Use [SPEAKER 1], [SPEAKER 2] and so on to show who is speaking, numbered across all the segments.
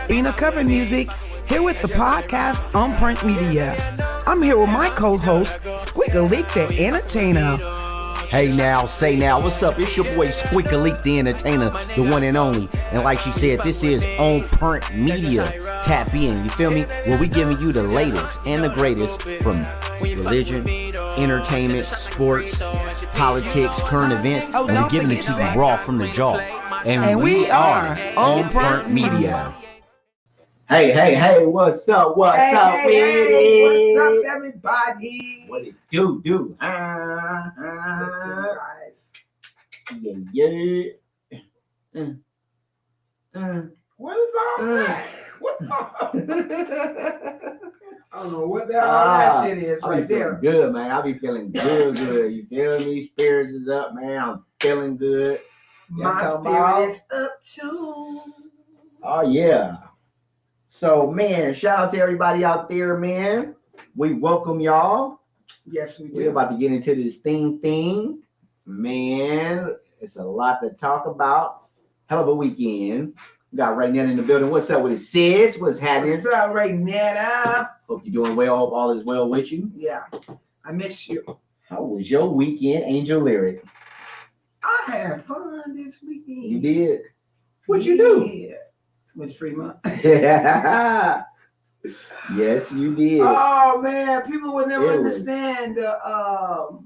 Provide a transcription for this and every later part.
[SPEAKER 1] Ina Cover Music, here with the podcast on Print Media. I'm here with my co-host, Squiggleek the Entertainer.
[SPEAKER 2] Hey now, say now, what's up? It's your boy Squiggleek the Entertainer, the one and only. And like she said, this is On Print Media. Tap in, you feel me? Where we giving you the latest and the greatest from religion, entertainment, sports, politics, current events, and we're giving it to you raw from the jaw. And we are On Print Media. Hey, what's up? What's up, with it?
[SPEAKER 1] What's up, everybody?
[SPEAKER 2] What it do?
[SPEAKER 1] Guys.
[SPEAKER 2] Yeah.
[SPEAKER 1] What is all that? What's up? I don't know what the hell that shit is right there.
[SPEAKER 2] Good, man. I be feeling good. You feel me? Spirits is up, man. I'm feeling good.
[SPEAKER 1] My spirit is up too.
[SPEAKER 2] Oh, yeah. So, man, shout out to everybody out there, man. We welcome y'all.
[SPEAKER 1] Yes, we do.
[SPEAKER 2] We're about to get into this thing. Man, it's a lot to talk about. Hell of a weekend. We got Right Now in the building. What's up with it, sis? What's happening?
[SPEAKER 1] What's up, Right Now?
[SPEAKER 2] Hope you're doing well. Hope all is well with you.
[SPEAKER 1] Yeah, I miss you.
[SPEAKER 2] How was your weekend, Angel Lyric?
[SPEAKER 1] I had fun this weekend.
[SPEAKER 2] You did? What'd you do?
[SPEAKER 1] Yeah. Went Fremont.
[SPEAKER 2] Yes, you did.
[SPEAKER 1] Oh man, people would never understand the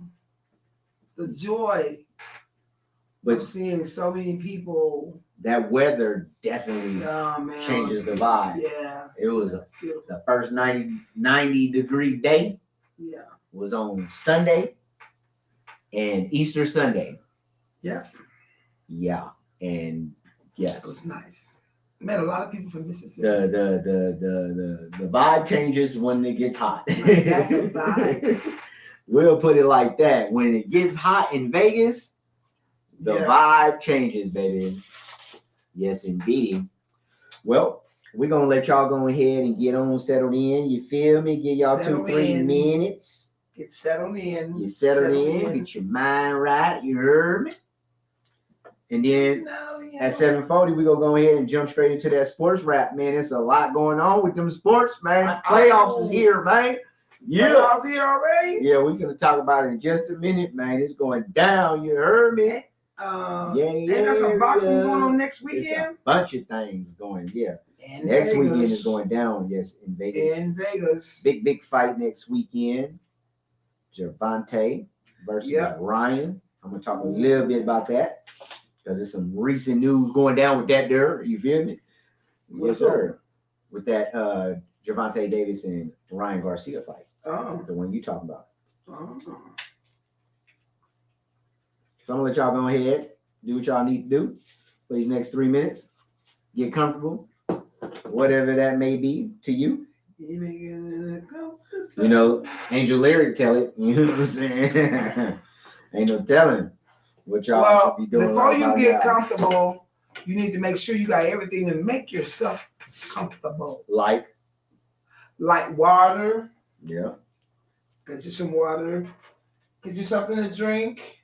[SPEAKER 1] joy of seeing so many people.
[SPEAKER 2] That weather definitely changes the vibe.
[SPEAKER 1] Yeah.
[SPEAKER 2] It was the first 90 degree day.
[SPEAKER 1] Yeah.
[SPEAKER 2] Was on Sunday and Easter Sunday.
[SPEAKER 1] Yeah.
[SPEAKER 2] Yeah. And yes.
[SPEAKER 1] It was nice. Met a lot of people from Mississippi.
[SPEAKER 2] The vibe changes when it gets hot.
[SPEAKER 1] That's a vibe.
[SPEAKER 2] We'll put it like that. When it gets hot in Vegas, the vibe changes, baby. Yes, indeed. Well, we're gonna let y'all go ahead and get on settled in. You feel me? Give y'all
[SPEAKER 1] Settle
[SPEAKER 2] 2-3 minutes.
[SPEAKER 1] Get settled in.
[SPEAKER 2] You settled in. Get your mind right. You heard me? And then at 7:40, we're going to go ahead and jump straight into that sports wrap, man. It's a lot going on with them sports, man. Playoffs is here, man. Yeah.
[SPEAKER 1] Playoffs here already?
[SPEAKER 2] Yeah, we're going to talk about it in just a minute, man. It's going down. You heard me?
[SPEAKER 1] And got some boxing going on next weekend?
[SPEAKER 2] It's a bunch of things going, yeah.
[SPEAKER 1] In
[SPEAKER 2] next
[SPEAKER 1] Vegas.
[SPEAKER 2] Weekend is going down, yes, in Vegas.
[SPEAKER 1] In Vegas.
[SPEAKER 2] Big fight next weekend. Gervonta versus Ryan. I'm going to talk a little bit about that. Because there's some recent news going down with that there. You feel me? Yes, sir. With that Gervonta Davis and Ryan Garcia fight.
[SPEAKER 1] Oh.
[SPEAKER 2] The one you talking about.
[SPEAKER 1] Oh.
[SPEAKER 2] So I'm going to let y'all go ahead. Do what y'all need to do for these next 3 minutes. Get comfortable. Whatever that may be to you. You know, Angel Lyric tell it. You know what I'm saying? Ain't no telling. What y'all be doing.
[SPEAKER 1] Before you get comfortable, you need to make sure you got everything to make yourself comfortable.
[SPEAKER 2] Like
[SPEAKER 1] water.
[SPEAKER 2] Yeah.
[SPEAKER 1] Get you some water. Get you something to drink.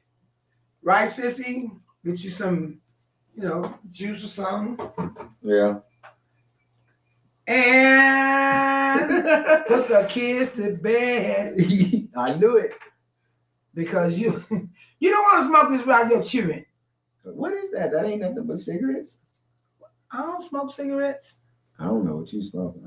[SPEAKER 1] Right, sissy? Get you some, juice or something.
[SPEAKER 2] Yeah.
[SPEAKER 1] And put the kids to bed.
[SPEAKER 2] I knew it.
[SPEAKER 1] Because you don't want to smoke this without your children.
[SPEAKER 2] What is that? That ain't nothing but cigarettes.
[SPEAKER 1] I don't smoke cigarettes.
[SPEAKER 2] I don't know what you smoking.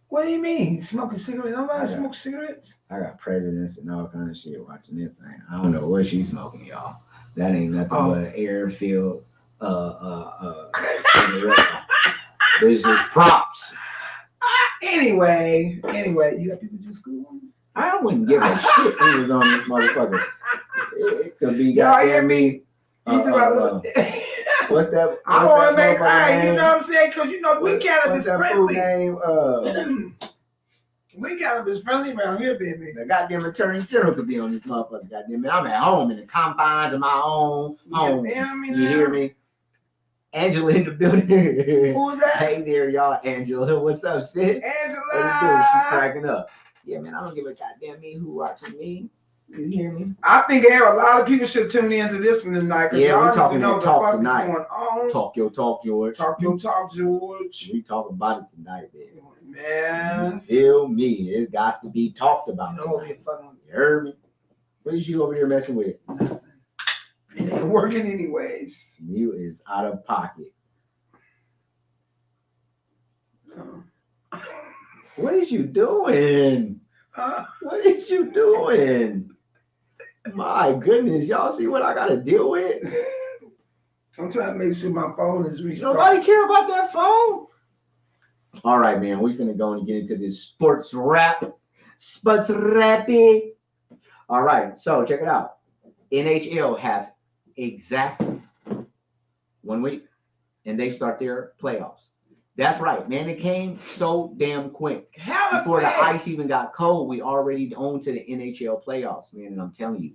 [SPEAKER 1] What do you mean? Smoking cigarettes? Nobody smokes cigarettes?
[SPEAKER 2] I got presidents and all kind of shit watching this thing. I don't know what she's smoking, y'all. That ain't nothing but air-filled cigarette. This is props.
[SPEAKER 1] Anyway, you got people to school?
[SPEAKER 2] I wouldn't give a shit who was on this motherfucker. It could be.
[SPEAKER 1] Y'all hear me?
[SPEAKER 2] What's that?
[SPEAKER 1] I want to make, you know what I'm saying? Because we cannabis friendly. We cannabis friendly around here, baby.
[SPEAKER 2] The goddamn attorney general could be on this motherfucker. Goddamn it, I'm at home in the confines of my own home. You hear me? Angela in the building.
[SPEAKER 1] Who's that?
[SPEAKER 2] Hey there, y'all. Angela, what's up, sis?
[SPEAKER 1] Angela.
[SPEAKER 2] What it do? She's cracking up. Yeah, man, I don't give a goddamn me who watching me.
[SPEAKER 1] You hear me? I think a lot of people should tune into this one tonight because
[SPEAKER 2] Yeah, we
[SPEAKER 1] y'all need
[SPEAKER 2] talking
[SPEAKER 1] to know
[SPEAKER 2] that
[SPEAKER 1] the
[SPEAKER 2] talk
[SPEAKER 1] fuck
[SPEAKER 2] tonight.
[SPEAKER 1] is going on.
[SPEAKER 2] Talk your talk, George.
[SPEAKER 1] Talk your talk, George.
[SPEAKER 2] We talk about it tonight, baby.
[SPEAKER 1] Man.
[SPEAKER 2] You feel me? It got to be talked about tonight. You heard me? What is you over here messing with?
[SPEAKER 1] Nothing. It ain't working anyways.
[SPEAKER 2] You is out of pocket. What is you doing?
[SPEAKER 1] Huh?
[SPEAKER 2] What is you doing? My goodness, y'all see what I gotta deal with?
[SPEAKER 1] I'm trying to make sure my phone is restarted.
[SPEAKER 2] Nobody care about that phone. All right, man, we finna go and get into this sports rap. Sports rappy. All right, so check it out. NHL has exactly 1 week, and they start their playoffs. That's right, man. It came so damn quick. Before the ice even got cold, we already on to the NHL playoffs, man. And I'm telling you,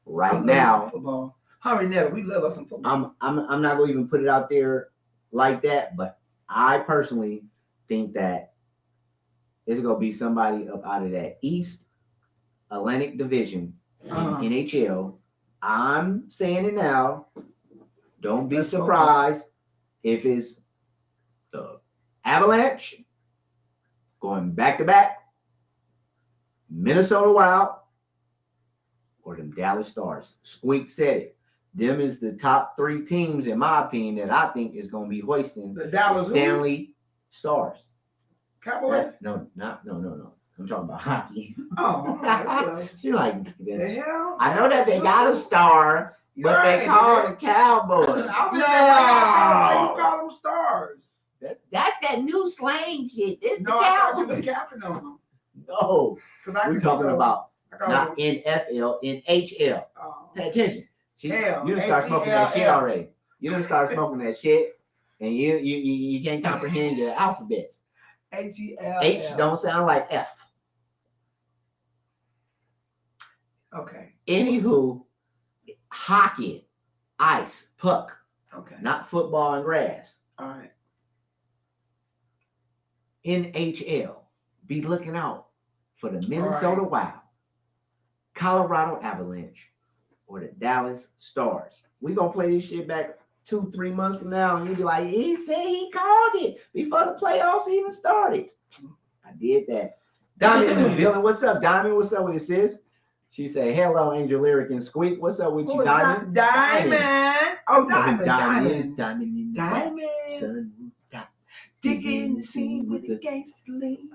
[SPEAKER 2] right now,
[SPEAKER 1] football. Hurry, never. We love us some football.
[SPEAKER 2] I'm not gonna even put it out there like that, but I personally think that it's gonna be somebody up out of that East Atlantic Division in NHL. I'm saying it now. Don't be surprised if it's the Avalanche going back to back, Minnesota Wild, or them Dallas Stars. Squeak said it. Them is the top 3 teams, in my opinion, that I think is going to be hoisting
[SPEAKER 1] the Dallas
[SPEAKER 2] Stanley Stars.
[SPEAKER 1] Cowboys?
[SPEAKER 2] No. I'm talking about hockey.
[SPEAKER 1] Oh,
[SPEAKER 2] She like
[SPEAKER 1] the hell?
[SPEAKER 2] I know that they got a star, but they call the Cowboys.
[SPEAKER 1] Why you call them stars?
[SPEAKER 2] That's that new slang shit. This
[SPEAKER 1] No, I thought you was capping on them.
[SPEAKER 2] No, we're talking about not NFL, NHL.
[SPEAKER 1] Oh.
[SPEAKER 2] Pay attention. See,
[SPEAKER 1] Hell,
[SPEAKER 2] you done start smoking that shit already. You done start smoking that shit, and you can't comprehend your alphabets.
[SPEAKER 1] H-E-L-L.
[SPEAKER 2] H don't sound like F.
[SPEAKER 1] Okay.
[SPEAKER 2] Anywho, hockey, ice, puck.
[SPEAKER 1] Okay.
[SPEAKER 2] Not football and grass.
[SPEAKER 1] All right.
[SPEAKER 2] NHL, be looking out for the Minnesota Wild, Colorado Avalanche, or the Dallas Stars. We gonna play this shit back 2-3 months from now, and you be like, he said he called it before the playoffs even started. I did that. Diamond in the building. What's up, Diamond? What's up with it, sis? She said, hello, Angel Lyric and Squeak. What's up with you, Diamond?
[SPEAKER 1] Diamond. Oh, Diamond.
[SPEAKER 2] Diamond in the sun.
[SPEAKER 1] Digging the scene with the gangster lean.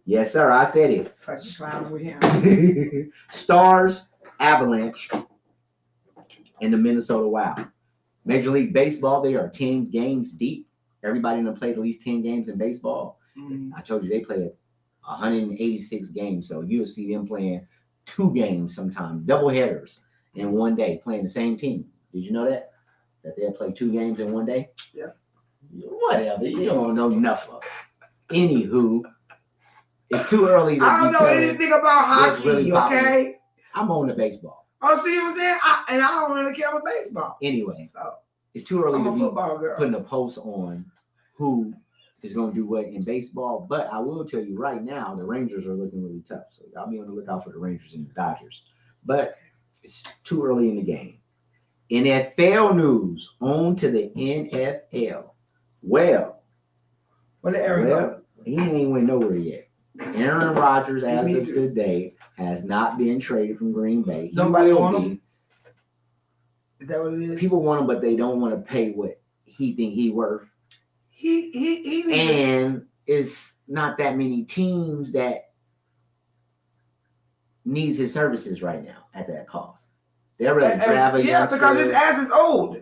[SPEAKER 2] Yes, sir. I said it.
[SPEAKER 1] Fucking clown with him.
[SPEAKER 2] Stars, Avalanche, and the Minnesota Wild. Major League Baseball, they are 10 games deep. Everybody done played at least 10 games in baseball. I told you they play 186 games, so you'll see them playing 2 games sometimes, double headers in one day, playing the same team. Did you know that? That they'll play 2 games in one day?
[SPEAKER 1] Yeah.
[SPEAKER 2] Whatever. You don't know nothing. Anywho, it's too early to
[SPEAKER 1] I don't know anything about hockey, really okay?
[SPEAKER 2] I'm on the baseball.
[SPEAKER 1] Oh, see what I'm saying? And I don't really care about baseball.
[SPEAKER 2] Anyway,
[SPEAKER 1] so
[SPEAKER 2] it's too early to be
[SPEAKER 1] girl.
[SPEAKER 2] Putting a post on who is going to do what in baseball. But I will tell you right now, the Rangers are looking really tough. So I'll be on the lookout for the Rangers and the Dodgers. But it's too early in the game. NFL news, on to the NFL. Well,
[SPEAKER 1] he
[SPEAKER 2] ain't went nowhere yet. Aaron Rodgers, as of today, has not been traded from Green Bay.
[SPEAKER 1] Nobody want him? Is that what it is?
[SPEAKER 2] People want him, but they don't want to pay what he think he worth. And it's not that many teams that needs his services right now at that cost. They're really traveling.
[SPEAKER 1] Yeah, because his ass is old.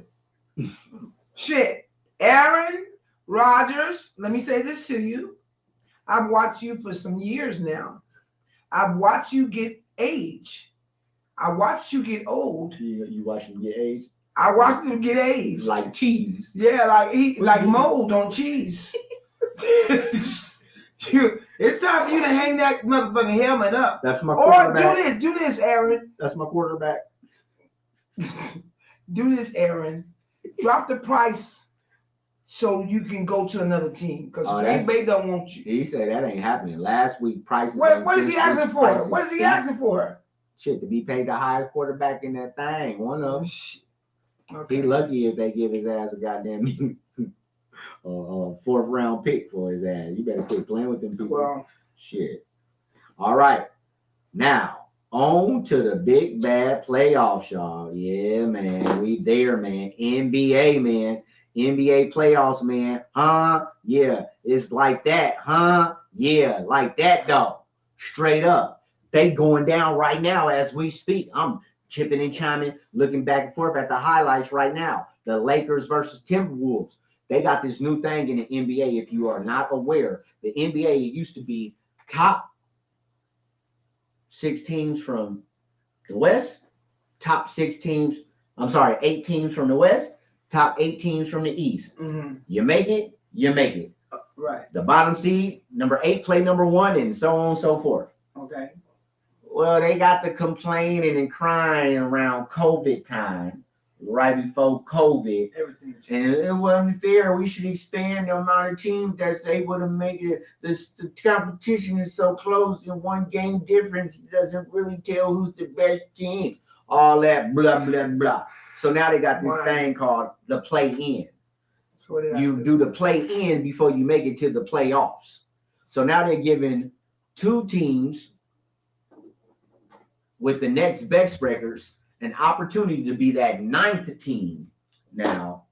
[SPEAKER 1] Shit. Aaron Rodgers, let me say this to you. I've watched you for some years now. I've watched you get age. I watched you get old.
[SPEAKER 2] You watched him get age?
[SPEAKER 1] I watched him get age.
[SPEAKER 2] Like cheese.
[SPEAKER 1] Yeah, like mold on cheese. It's time for you to hang that motherfucking helmet up.
[SPEAKER 2] That's my quarterback.
[SPEAKER 1] Or do this, Aaron.
[SPEAKER 2] That's my quarterback.
[SPEAKER 1] Do this, Aaron. Drop the price so you can go to another team because
[SPEAKER 2] Oh,
[SPEAKER 1] Green Bay don't want you.
[SPEAKER 2] He said that ain't happening. Last week, prices.
[SPEAKER 1] What is he
[SPEAKER 2] this
[SPEAKER 1] asking
[SPEAKER 2] week,
[SPEAKER 1] for?
[SPEAKER 2] prices
[SPEAKER 1] What is he
[SPEAKER 2] beat.
[SPEAKER 1] asking for?
[SPEAKER 2] Shit, to be paid the highest quarterback in that thing. One of them.
[SPEAKER 1] Okay.
[SPEAKER 2] He lucky if they give his ass a goddamn fourth round pick for his ass. You better quit playing with them people.
[SPEAKER 1] Well,
[SPEAKER 2] shit. All right. Now, on to the big bad playoffs, y'all. Yeah, man. We there, man. NBA, man. NBA playoffs, man. Huh? Yeah. It's like that, huh? Yeah, like that, dog. Straight up. They going down right now as we speak. I'm chipping and chiming, looking back and forth at the highlights right now. The Lakers versus Timberwolves. They got this new thing in the NBA. If you are not aware, the NBA used to be top 6 teams from the West, top 6 teams, 8 teams from the West, top 8 teams from the East.
[SPEAKER 1] Mm-hmm.
[SPEAKER 2] You make it, you make it.
[SPEAKER 1] Right.
[SPEAKER 2] The bottom seed, number 8, play number 1, and so on and so forth.
[SPEAKER 1] Okay.
[SPEAKER 2] Well, they got the complaining and crying around COVID time, right before COVID.
[SPEAKER 1] Everything changed.
[SPEAKER 2] And it wasn't fair. We should expand the amount of teams that's able to make it. The competition is so close, and one game difference doesn't really tell who's the best team. All that blah, blah, blah. So now they got this thing called the play-in. So you do the play-in before you make it to the playoffs. So now they're giving 2 teams with the next best records an opportunity to be that 9th team now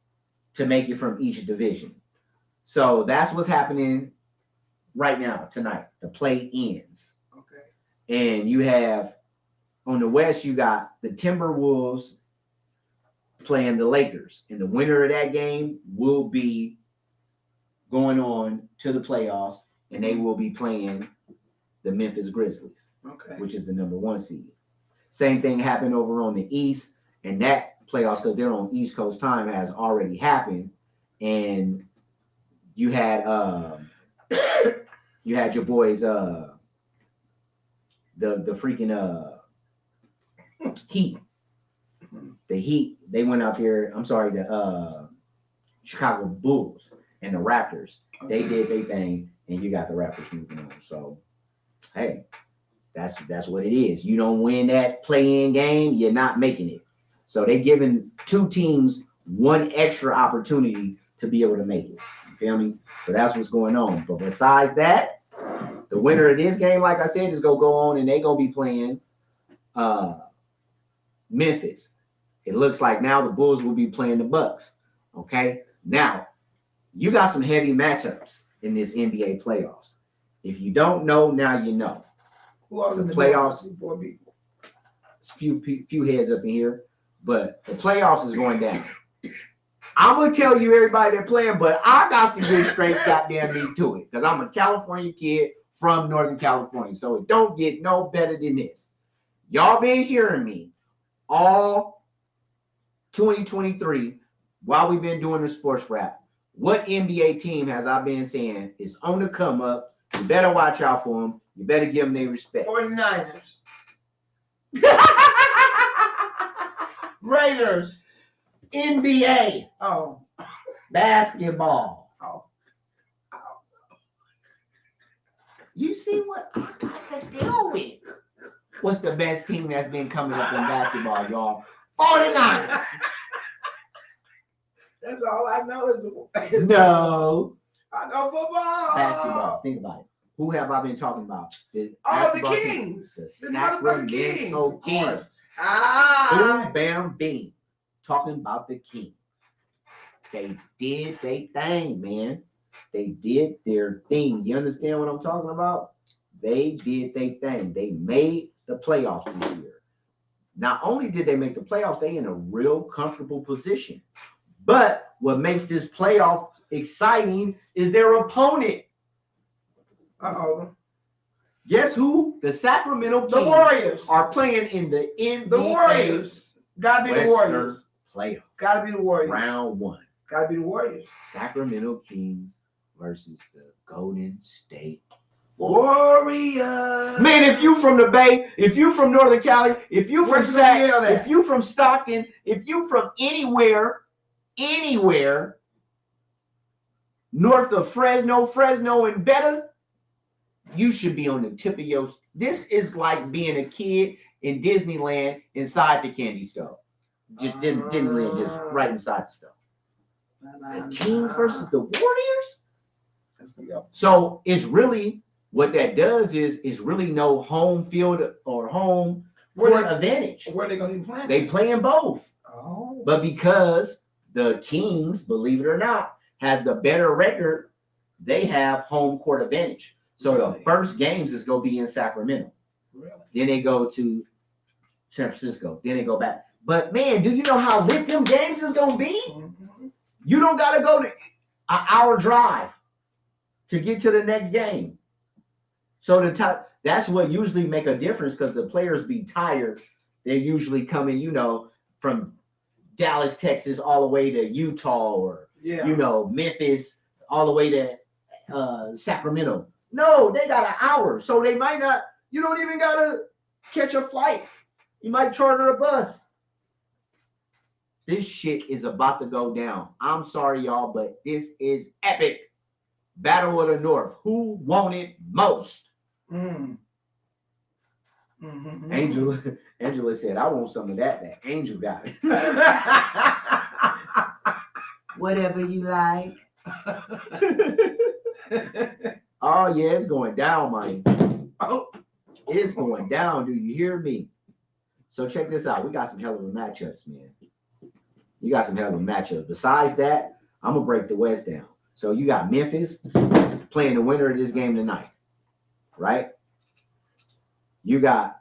[SPEAKER 2] to make it from each division. So that's what's happening right now tonight, the play-ins. Okay. And you have on the West, you got the Timberwolves playing the Lakers, and the winner of that game will be going on to the playoffs, and they will be playing the Memphis Grizzlies, which is the number 1 seed. Same thing happened over on the East, and that playoffs, because they're on East Coast time, has already happened. And you had your boys the freaking Heat. The Heat, they went out there. The Chicago Bulls and the Raptors. They did their thing, and you got the Raptors moving on. So, hey. That's what it is. You don't win that play-in game, you're not making it. So they're giving 2 teams 1 extra opportunity to be able to make it. You feel me? So that's what's going on. But besides that, the winner of this game, like I said, is gonna go on and they're gonna be playing Memphis. It looks like now the Bulls will be playing the Bucks. Okay. Now you got some heavy matchups in this NBA playoffs. If you don't know, now you know.
[SPEAKER 1] Who are
[SPEAKER 2] the playoffs? Few heads up in here, but the playoffs is going down. I'm gonna tell you everybody that playing, but I got to get straight goddamn me to it because I'm a California kid from Northern California, so it don't get no better than this. Y'all been hearing me all 2023 while we've been doing the sports rap. What NBA team has I been saying is on the come up? You better watch out for them. You better give them their respect.
[SPEAKER 1] 49ers. Raiders.
[SPEAKER 2] NBA.
[SPEAKER 1] Oh.
[SPEAKER 2] Basketball.
[SPEAKER 1] Oh.
[SPEAKER 2] You see what I got to deal with. What's the best team that's been coming up in basketball, y'all? 49ers.
[SPEAKER 1] That's all I know is
[SPEAKER 2] no.
[SPEAKER 1] I know football.
[SPEAKER 2] Basketball. Think about it. Who have I been talking about?
[SPEAKER 1] The Kings.
[SPEAKER 2] The Sacramento Kings. Boom, bam, bing. Talking about the Kings. They did their thing, man. They did their thing. You understand what I'm talking about? They did their thing. They made the playoffs this year. Not only did they make the playoffs, they in a real comfortable position. But what makes this playoff exciting is their opponent.
[SPEAKER 1] Uh-oh.
[SPEAKER 2] Guess who? The Sacramento Kings.
[SPEAKER 1] The Warriors
[SPEAKER 2] are playing in the NBA.
[SPEAKER 1] The Warriors. Gotta be the Warriors.
[SPEAKER 2] Playoff.
[SPEAKER 1] Gotta be the Warriors.
[SPEAKER 2] Round 1.
[SPEAKER 1] Gotta be the Warriors.
[SPEAKER 2] Sacramento Kings versus the Golden State
[SPEAKER 1] Warriors.
[SPEAKER 2] Man, if you from the Bay, if you from Northern Cali, if you from Sac, if you from Stockton, if you from anywhere, north of Fresno and better, you should be on the tip of your. This is like being a kid in Disneyland inside the candy store. Just Disneyland, just right inside the store. The Kings versus the Warriors. So it's really what that does is really no home field or home court advantage.
[SPEAKER 1] Where are they going to be playing?
[SPEAKER 2] They play in both.
[SPEAKER 1] Oh.
[SPEAKER 2] But because the Kings, believe it or not, has the better record, they have home court advantage. So the first games is going to be in Sacramento.
[SPEAKER 1] Really?
[SPEAKER 2] Then they go to San Francisco. Then they go back. But man, do you know how lit them games is going to be? Mm-hmm. You don't got to go to an hour drive to get to the next game. So that's what usually make a difference because the players be tired. They're usually coming, from Dallas, Texas, all the way to Utah or, Memphis, all the way to Sacramento. No, they got an hour. So they might not, you don't even got to catch a flight. You might charter a bus. This shit is about to go down. I'm sorry, y'all, but this is epic. Battle of the North. Who won it most? Mm. Mm-hmm. Angela said, I want some of that. That Angel got it. Whatever you like. Oh, yeah, it's going down, man. Oh, it's going down. Do you hear me? So check this out. We got some hell of a matchups, man. You got some hell of a matchups. Besides that, I'm going to break the West down. So you got Memphis playing the winner of this game tonight, right? You got,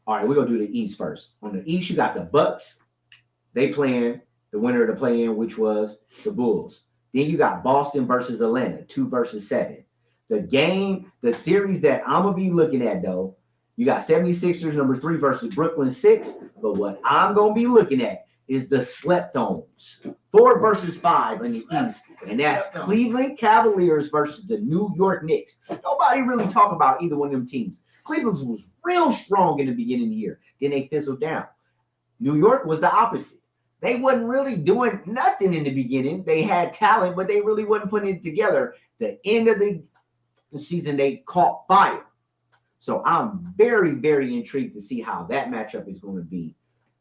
[SPEAKER 2] all right, we're going to do the East first. On the East, you got the Bucks. They playing the winner of the play-in, which was the Bulls. Then you got Boston versus Atlanta, 2 versus 7. The series that I'm going to be looking at, though, you got 76ers, number 3 versus Brooklyn, 6. But what I'm going to be looking at is the slept-ons, 4 versus 5 in the East. And that's Cleveland Cavaliers versus the New York Knicks. Nobody really talk about either one of them teams. Cleveland was real strong in the beginning of the year. Then they fizzled down. New York was the opposite. They wasn't really doing nothing in the beginning. They had talent, but they really wasn't putting it together. The end of the season, they caught fire. So I'm very, very intrigued to see how that matchup is going to be.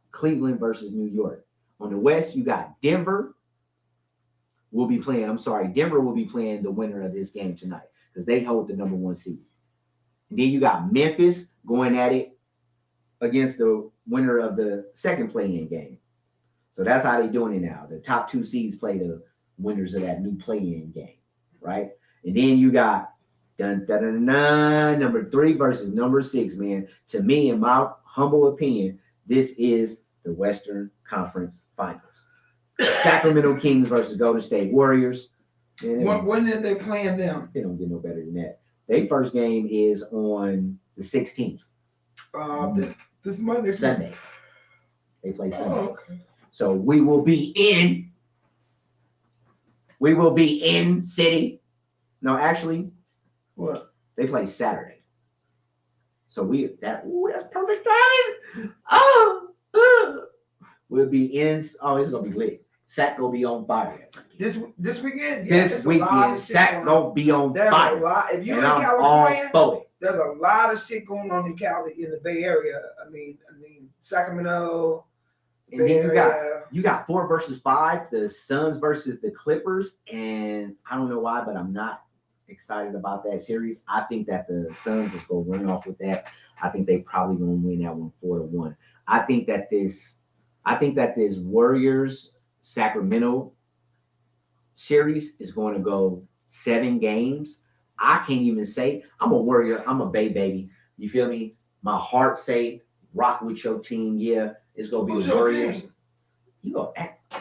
[SPEAKER 2] Cleveland versus New York. On the West, you got Denver will be playing the winner of this game tonight because they hold the number 1 seed. And then you got Memphis going at it against the winner of the second play-in game. So that's how they're doing it now. The top 2 seeds play the winners of that new play-in game, right? And then you got number 3 versus number 6, man. To me, in my humble opinion, this is the Western Conference Finals. Sacramento Kings versus Golden State Warriors.
[SPEAKER 1] When did they playing them?
[SPEAKER 2] They don't get no better than that. Their first game is on the 16th.
[SPEAKER 1] This Monday.
[SPEAKER 2] Sunday. They play Sunday.
[SPEAKER 1] Oh, okay.
[SPEAKER 2] So we will be in city. No, actually,
[SPEAKER 1] what?
[SPEAKER 2] They play Saturday. So that's perfect timing. We'll be in. Oh, it's gonna be lit. Sac gonna be on fire.
[SPEAKER 1] This weekend?
[SPEAKER 2] Yeah, this weekend, Sac gonna be on fire.
[SPEAKER 1] A lot. If you're in California, there's a lot of shit going on in the Bay Area. I mean, Sacramento.
[SPEAKER 2] And then you got 4 versus 5, the Suns versus the Clippers, and I don't know why, but I'm not excited about that series. I think that the Suns is gonna run off with that. I think they probably gonna win that one 4-1. I think that this Warriors Sacramento series is going to go 7 games. I can't even say I'm a Warrior. I'm a baby. You feel me? My heart say rock with your team. Yeah, it's gonna be the Warriors. You go act.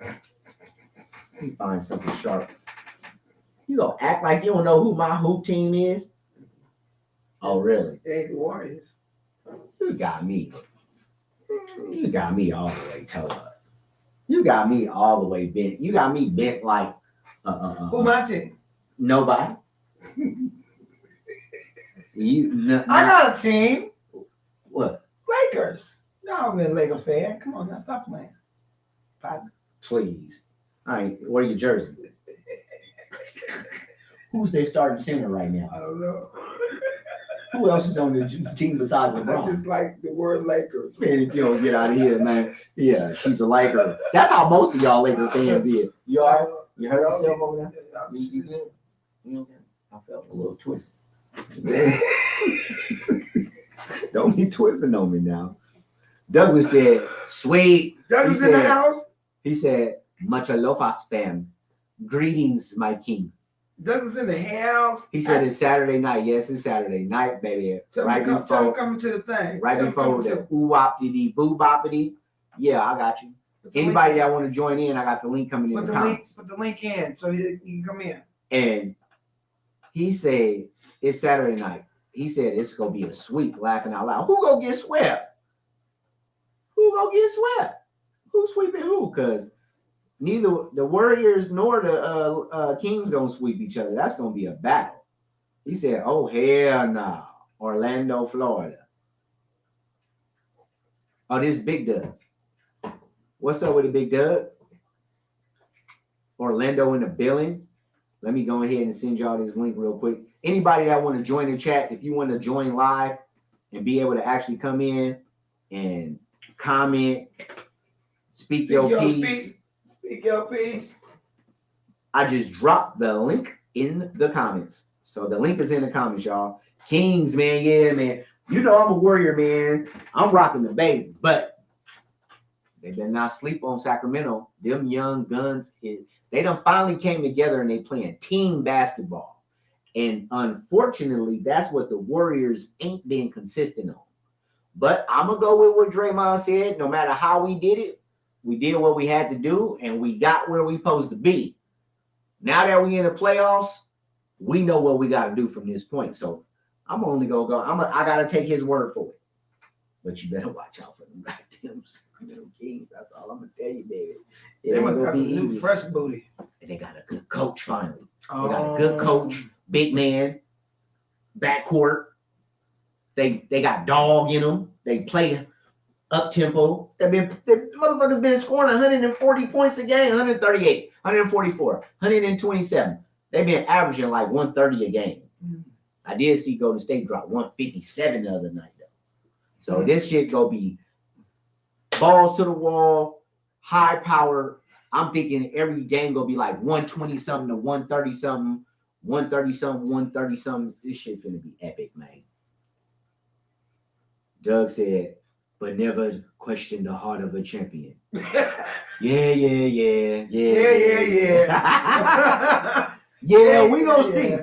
[SPEAKER 2] Let me find something sharp. You gonna act like you don't know who my hoop team is? Oh, really?
[SPEAKER 1] Hey, the Warriors.
[SPEAKER 2] You got me. You got me all the way told up. You got me all the way bent. You got me bent like
[SPEAKER 1] who my team?
[SPEAKER 2] Nobody.
[SPEAKER 1] I got a team.
[SPEAKER 2] What?
[SPEAKER 1] Lakers. No, I'm a Laker fan. Come on, now stop playing. Partner.
[SPEAKER 2] Please. All right, what are your jerseys? Who's their starting center right now?
[SPEAKER 1] I don't know.
[SPEAKER 2] Who else is on the team besides
[SPEAKER 1] I
[SPEAKER 2] LeBron?
[SPEAKER 1] just like the word Lakers.
[SPEAKER 2] Man, if you don't get out of here, man. Yeah, she's a Laker. That's how most of y'all Laker fans is. You all right? You hurt yourself over there? You good? You okay? I felt a little twisted. Don't be twisting on me now. Douglas said, sweet.
[SPEAKER 1] Douglas in the house?
[SPEAKER 2] He said, much aloha, fam. Greetings, my king.
[SPEAKER 1] Douglas in the house.
[SPEAKER 2] He said it's Saturday night. Yes, it's Saturday night, baby.
[SPEAKER 1] Tell him coming to the thing.
[SPEAKER 2] Right before the ooh-wopity boo boppity. Yeah, I got you. Anybody that want to join in, I got the link coming in the comments.
[SPEAKER 1] Put the link in so you can come in.
[SPEAKER 2] And he said it's Saturday night. He said it's gonna be a sweep, laughing out loud. Who gonna get swept? Who gonna get swept? Who's sweeping who? Because neither the Warriors nor the Kings gonna sweep each other. That's gonna be a battle. He said, "Oh hell no, Orlando, Florida." Oh, this is Big Doug. What's up with the Big Doug? Orlando in the building. Let me go ahead and send y'all this link real quick. Anybody that want to join the chat, if you want to join live and be able to actually come in and comment, speak your piece.
[SPEAKER 1] Speak your piece.
[SPEAKER 2] I just dropped the link in the comments. So the link is in the comments, y'all. Kings, man, yeah, man. You know I'm a Warrior, man. I'm rocking the baby, but they better not sleep on Sacramento. Them young guns, they done finally came together and they playing team basketball. And unfortunately, that's what the Warriors ain't been consistent on. But I'm going to go with what Draymond said. No matter how we did it, we did what we had to do, and we got where we supposed to be. Now that we in the playoffs, we know what we got to do from this point. So I'm only going to go. I got to take his word for it. But you better watch out for them goddamn Sacramento Kings. That's all I'm going to tell you, baby.
[SPEAKER 1] They must have some new fresh booty.
[SPEAKER 2] And they got a good coach finally. They got a good coach, big man, backcourt. They got dog in them. They play up tempo. The motherfuckers been scoring 140 points a game, 138, 144, 127. They've been averaging like 130 a game. I did see Golden State drop 157 the other night though. So this shit gonna be balls to the wall, high power. I'm thinking every game gonna be like 120 something to 130 something, 130 something, 130 something. This shit gonna be epic, man. Doug said, but never question the heart of a champion. Yeah. Yeah, we gonna see.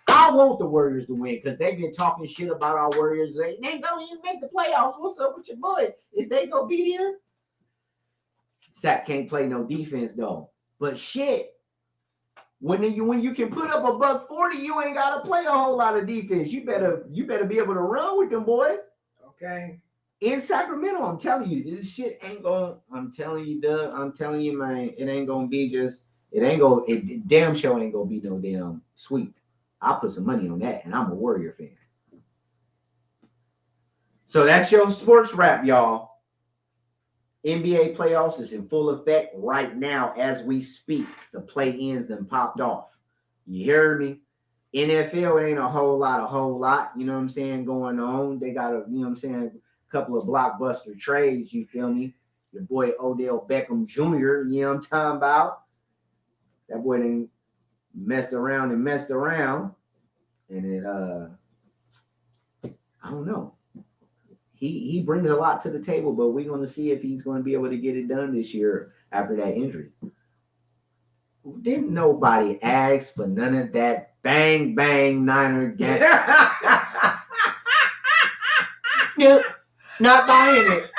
[SPEAKER 2] I want the Warriors to win because they've been talking shit about our Warriors. They don't even make the playoffs. What's up with your boy? Is they gonna be there? Sack can't play no defense though. But shit, when you can put up a $140, you ain't gotta play a whole lot of defense. You better be able to run with them boys.
[SPEAKER 1] Okay.
[SPEAKER 2] In Sacramento, I'm telling you, this shit ain't going. I'm telling you, Doug. I'm telling you, man, it ain't gonna be just. It damn sure ain't gonna be no damn sweep. I'll put some money on that, and I'm a Warrior fan. So that's your sports wrap, y'all. NBA playoffs is in full effect right now as we speak. The play-ins done popped off. You hear me? NFL ain't a whole lot, you know what I'm saying, going on. They got a, you know what I'm saying, a couple of blockbuster trades, you feel me? Your boy Odell Beckham Jr., you know what I'm talking about? That boy done messed around, and it I don't know. He brings a lot to the table, but we're gonna see if he's gonna be able to get it done this year after that injury. Didn't nobody ask for none of that bang Niner game. Nope, not buying it.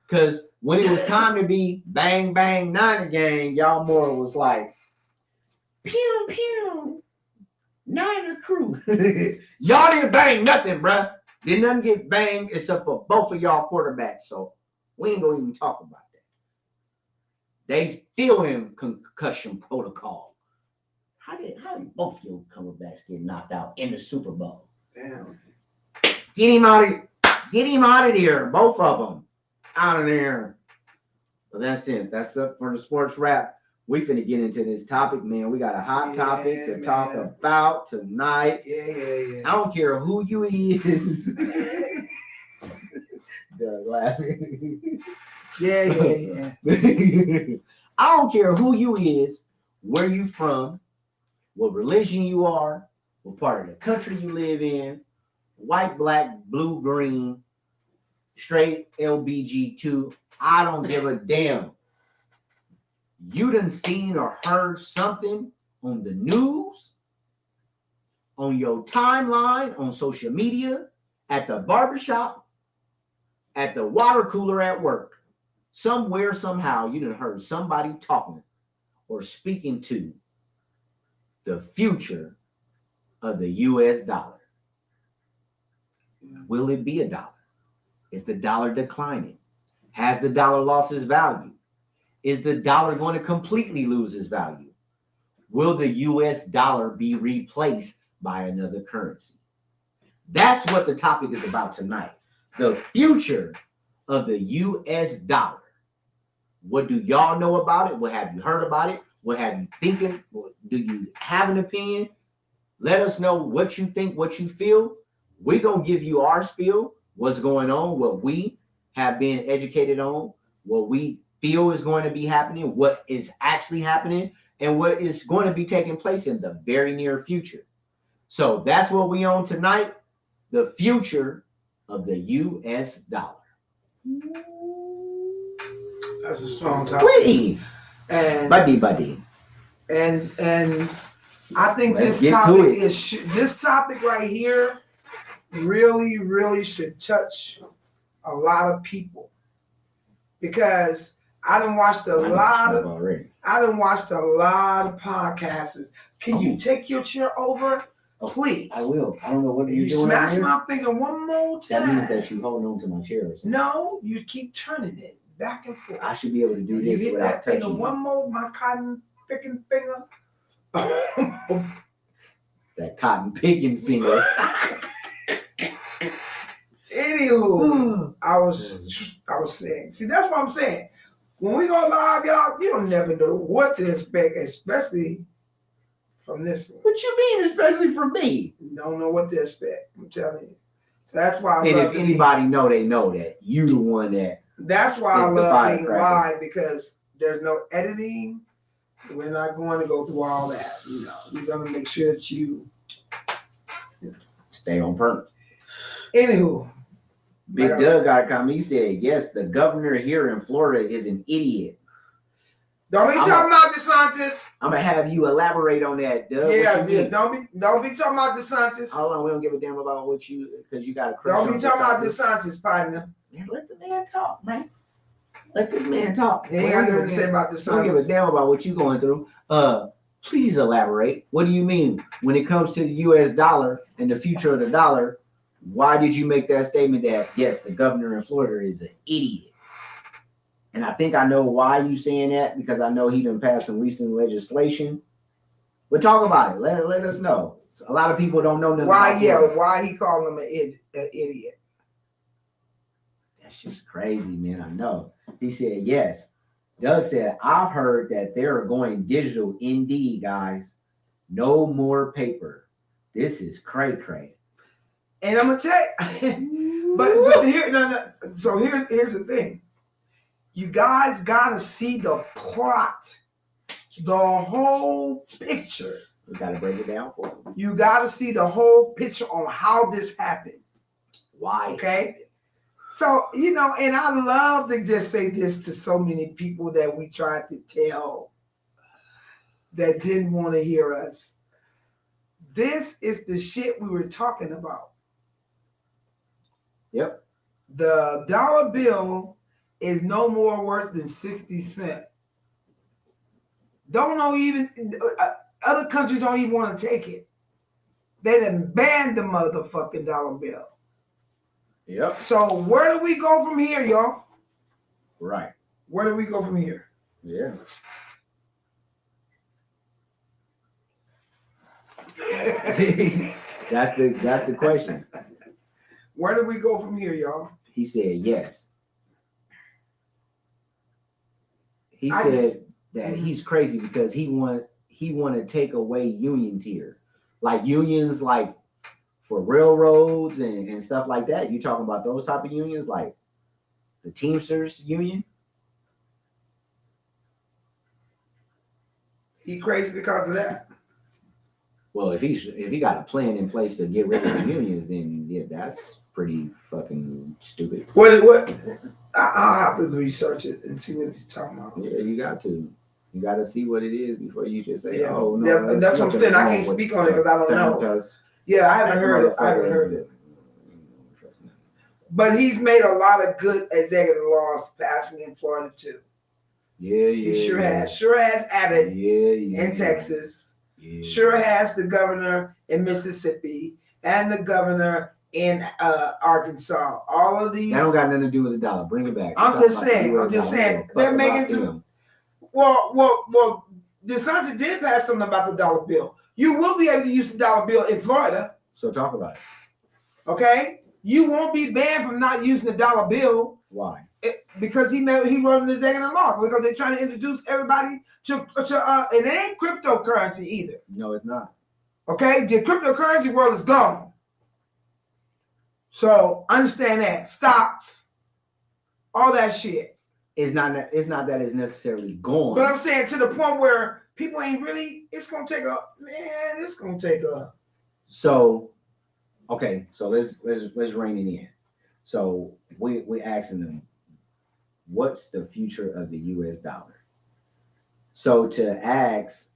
[SPEAKER 2] Because when it was time to be bang Niner gang, y'all more was like, pew pew, Niner crew. Y'all didn't bang nothing, bruh. Did nothing get banged except for both of y'all quarterbacks. So we ain't gonna even talk about that. They still in concussion protocol. How did both of your quarterbacks get knocked out in the Super Bowl?
[SPEAKER 1] Damn.
[SPEAKER 2] Get him out of there. Both of them out of there. So that's it. That's up for the sports wrap. We finna get into this topic, man. We got a hot topic to talk about tonight.
[SPEAKER 1] Yeah.
[SPEAKER 2] I don't care who you is. Doug laughing.
[SPEAKER 1] Yeah.
[SPEAKER 2] I don't care who you is, where you from, what religion you are, what part of the country you live in, white, black, blue, green, straight, LBG2. I don't give a damn. You done seen or heard something on the news, on your timeline, on social media, at the barbershop, at the water cooler at work. Somewhere, somehow, you done heard somebody talking or speaking to the future of the US dollar. Will it be a dollar? Is the dollar declining? Has the dollar lost its value? Is the dollar going to completely lose its value? Will the US dollar be replaced by another currency? That's what the topic is about tonight. The future of the US dollar. What do y'all know about it? What have you heard about it? What have you thinking? Do you have an opinion? Let us know what you think, what you feel. We're going to give you our spiel, what's going on, what we have been educated on, what we feel is going to be happening, what is actually happening, and what is going to be taking place in the very near future. So that's what we on tonight, the future of the US dollar.
[SPEAKER 1] That's a strong topic.
[SPEAKER 2] Witty.
[SPEAKER 1] And
[SPEAKER 2] buddy.
[SPEAKER 1] And I think
[SPEAKER 2] Let's
[SPEAKER 1] this topic right here really should touch a lot of people, because I done watched a lot of podcasts. Can you take your chair over, please?
[SPEAKER 2] I will. I don't know what you're doing.
[SPEAKER 1] You smash my finger one more time.
[SPEAKER 2] That means that you holding on to my chair or something.
[SPEAKER 1] No, you keep turning it back and forth.
[SPEAKER 2] I should be able to do this without touching you.
[SPEAKER 1] One more, my cotton picking finger.
[SPEAKER 2] That cotton picking finger.
[SPEAKER 1] Anywho, I was saying. See, that's what I'm saying. When we go live, y'all, you don't never know what to expect, especially from this one.
[SPEAKER 2] What you mean, especially from me?
[SPEAKER 1] You don't know what to expect. I'm telling you. So that's why.
[SPEAKER 2] And if anybody know, they know that you the one that.
[SPEAKER 1] That's why I love being live, because there's no editing. We're not going to go through all that. You know, we're going to make sure that you
[SPEAKER 2] stay on point.
[SPEAKER 1] Anywho,
[SPEAKER 2] Big Doug got a comment. He said, "Yes, the governor here in Florida is an idiot."
[SPEAKER 1] Don't be talking about DeSantis.
[SPEAKER 2] I'm gonna have you elaborate on that, Doug.
[SPEAKER 1] Yeah. Don't be talking about DeSantis.
[SPEAKER 2] Hold on, we don't give a damn about what you, because you got a crush.
[SPEAKER 1] Don't be talking about DeSantis, partner.
[SPEAKER 2] Man, let the man talk, man. Let this man talk.
[SPEAKER 1] He ain't got nothing to say about DeSantis.
[SPEAKER 2] Don't give a damn about what you going through. Please elaborate. What do you mean when it comes to the U.S. dollar and the future of the dollar? Why did you make that statement that, yes, the governor in Florida is an idiot? And I think I know why you saying that, because I know he done passed some recent legislation. But talk about it. Let us know. A lot of people don't know nothing about Florida.
[SPEAKER 1] Why he calling him an idiot?
[SPEAKER 2] That's just crazy, man. I know. He said, yes. Doug said, I've heard that they're going digital indeed, guys. No more paper. This is cray-cray.
[SPEAKER 1] And I'm gonna tell you, but here, no. So here's the thing. You guys gotta see the plot, the whole picture.
[SPEAKER 2] We gotta break it down for them.
[SPEAKER 1] You gotta see the whole picture on how this happened.
[SPEAKER 2] Why?
[SPEAKER 1] Okay. So, and I love to just say this to so many people that we tried to tell that didn't want to hear us. This is the shit we were talking about.
[SPEAKER 2] Yep.
[SPEAKER 1] The dollar bill is no more worth than 60 cents. Other countries don't even want to take it. They done banned the motherfucking dollar bill.
[SPEAKER 2] Yep.
[SPEAKER 1] So where do we go from here, y'all?
[SPEAKER 2] Right.
[SPEAKER 1] Where do we go from here?
[SPEAKER 2] Yeah. That's the question.
[SPEAKER 1] Where do we go from here, y'all?
[SPEAKER 2] He said yes. He said that he's crazy because he want to take away unions here, like unions like for railroads and stuff like that. You talking about those type of unions, like the Teamsters union?
[SPEAKER 1] He crazy because of that.
[SPEAKER 2] Well, if he got a plan in place to get rid of the unions, then yeah, that's pretty fucking stupid.
[SPEAKER 1] What? I'll have to research it and see what he's talking about.
[SPEAKER 2] Yeah, you got to. You got to see what it is before you just say,
[SPEAKER 1] Yeah.
[SPEAKER 2] "Oh no."
[SPEAKER 1] Yeah, that's what I'm saying. I can't speak on it because I don't know. Yeah, I haven't heard it. But he's made a lot of good executive laws passing in Florida too.
[SPEAKER 2] Yeah.
[SPEAKER 1] He sure has. Sure has Abbott in Texas. Yeah. Sure has the governor in Mississippi and the governor in Arkansas. All of these.
[SPEAKER 2] That don't got nothing to do with the dollar. Bring it back.
[SPEAKER 1] I'm just saying. They're making some. Well. DeSantis did pass something about the dollar bill. You will be able to use the dollar bill in Florida.
[SPEAKER 2] So talk about it.
[SPEAKER 1] Okay. You won't be banned from not using the dollar bill.
[SPEAKER 2] Why?
[SPEAKER 1] Because he wrote an executive law, because they're trying to introduce everybody to it ain't cryptocurrency either.
[SPEAKER 2] No, it's not.
[SPEAKER 1] Okay, the cryptocurrency world is gone. So understand that stocks, all that shit.
[SPEAKER 2] It's not that it's necessarily gone.
[SPEAKER 1] But I'm saying to the point where people ain't really. It's gonna take a.
[SPEAKER 2] So, okay, so let's rein it in. So we asking them, what's the future of the U.S. dollar? So to ask.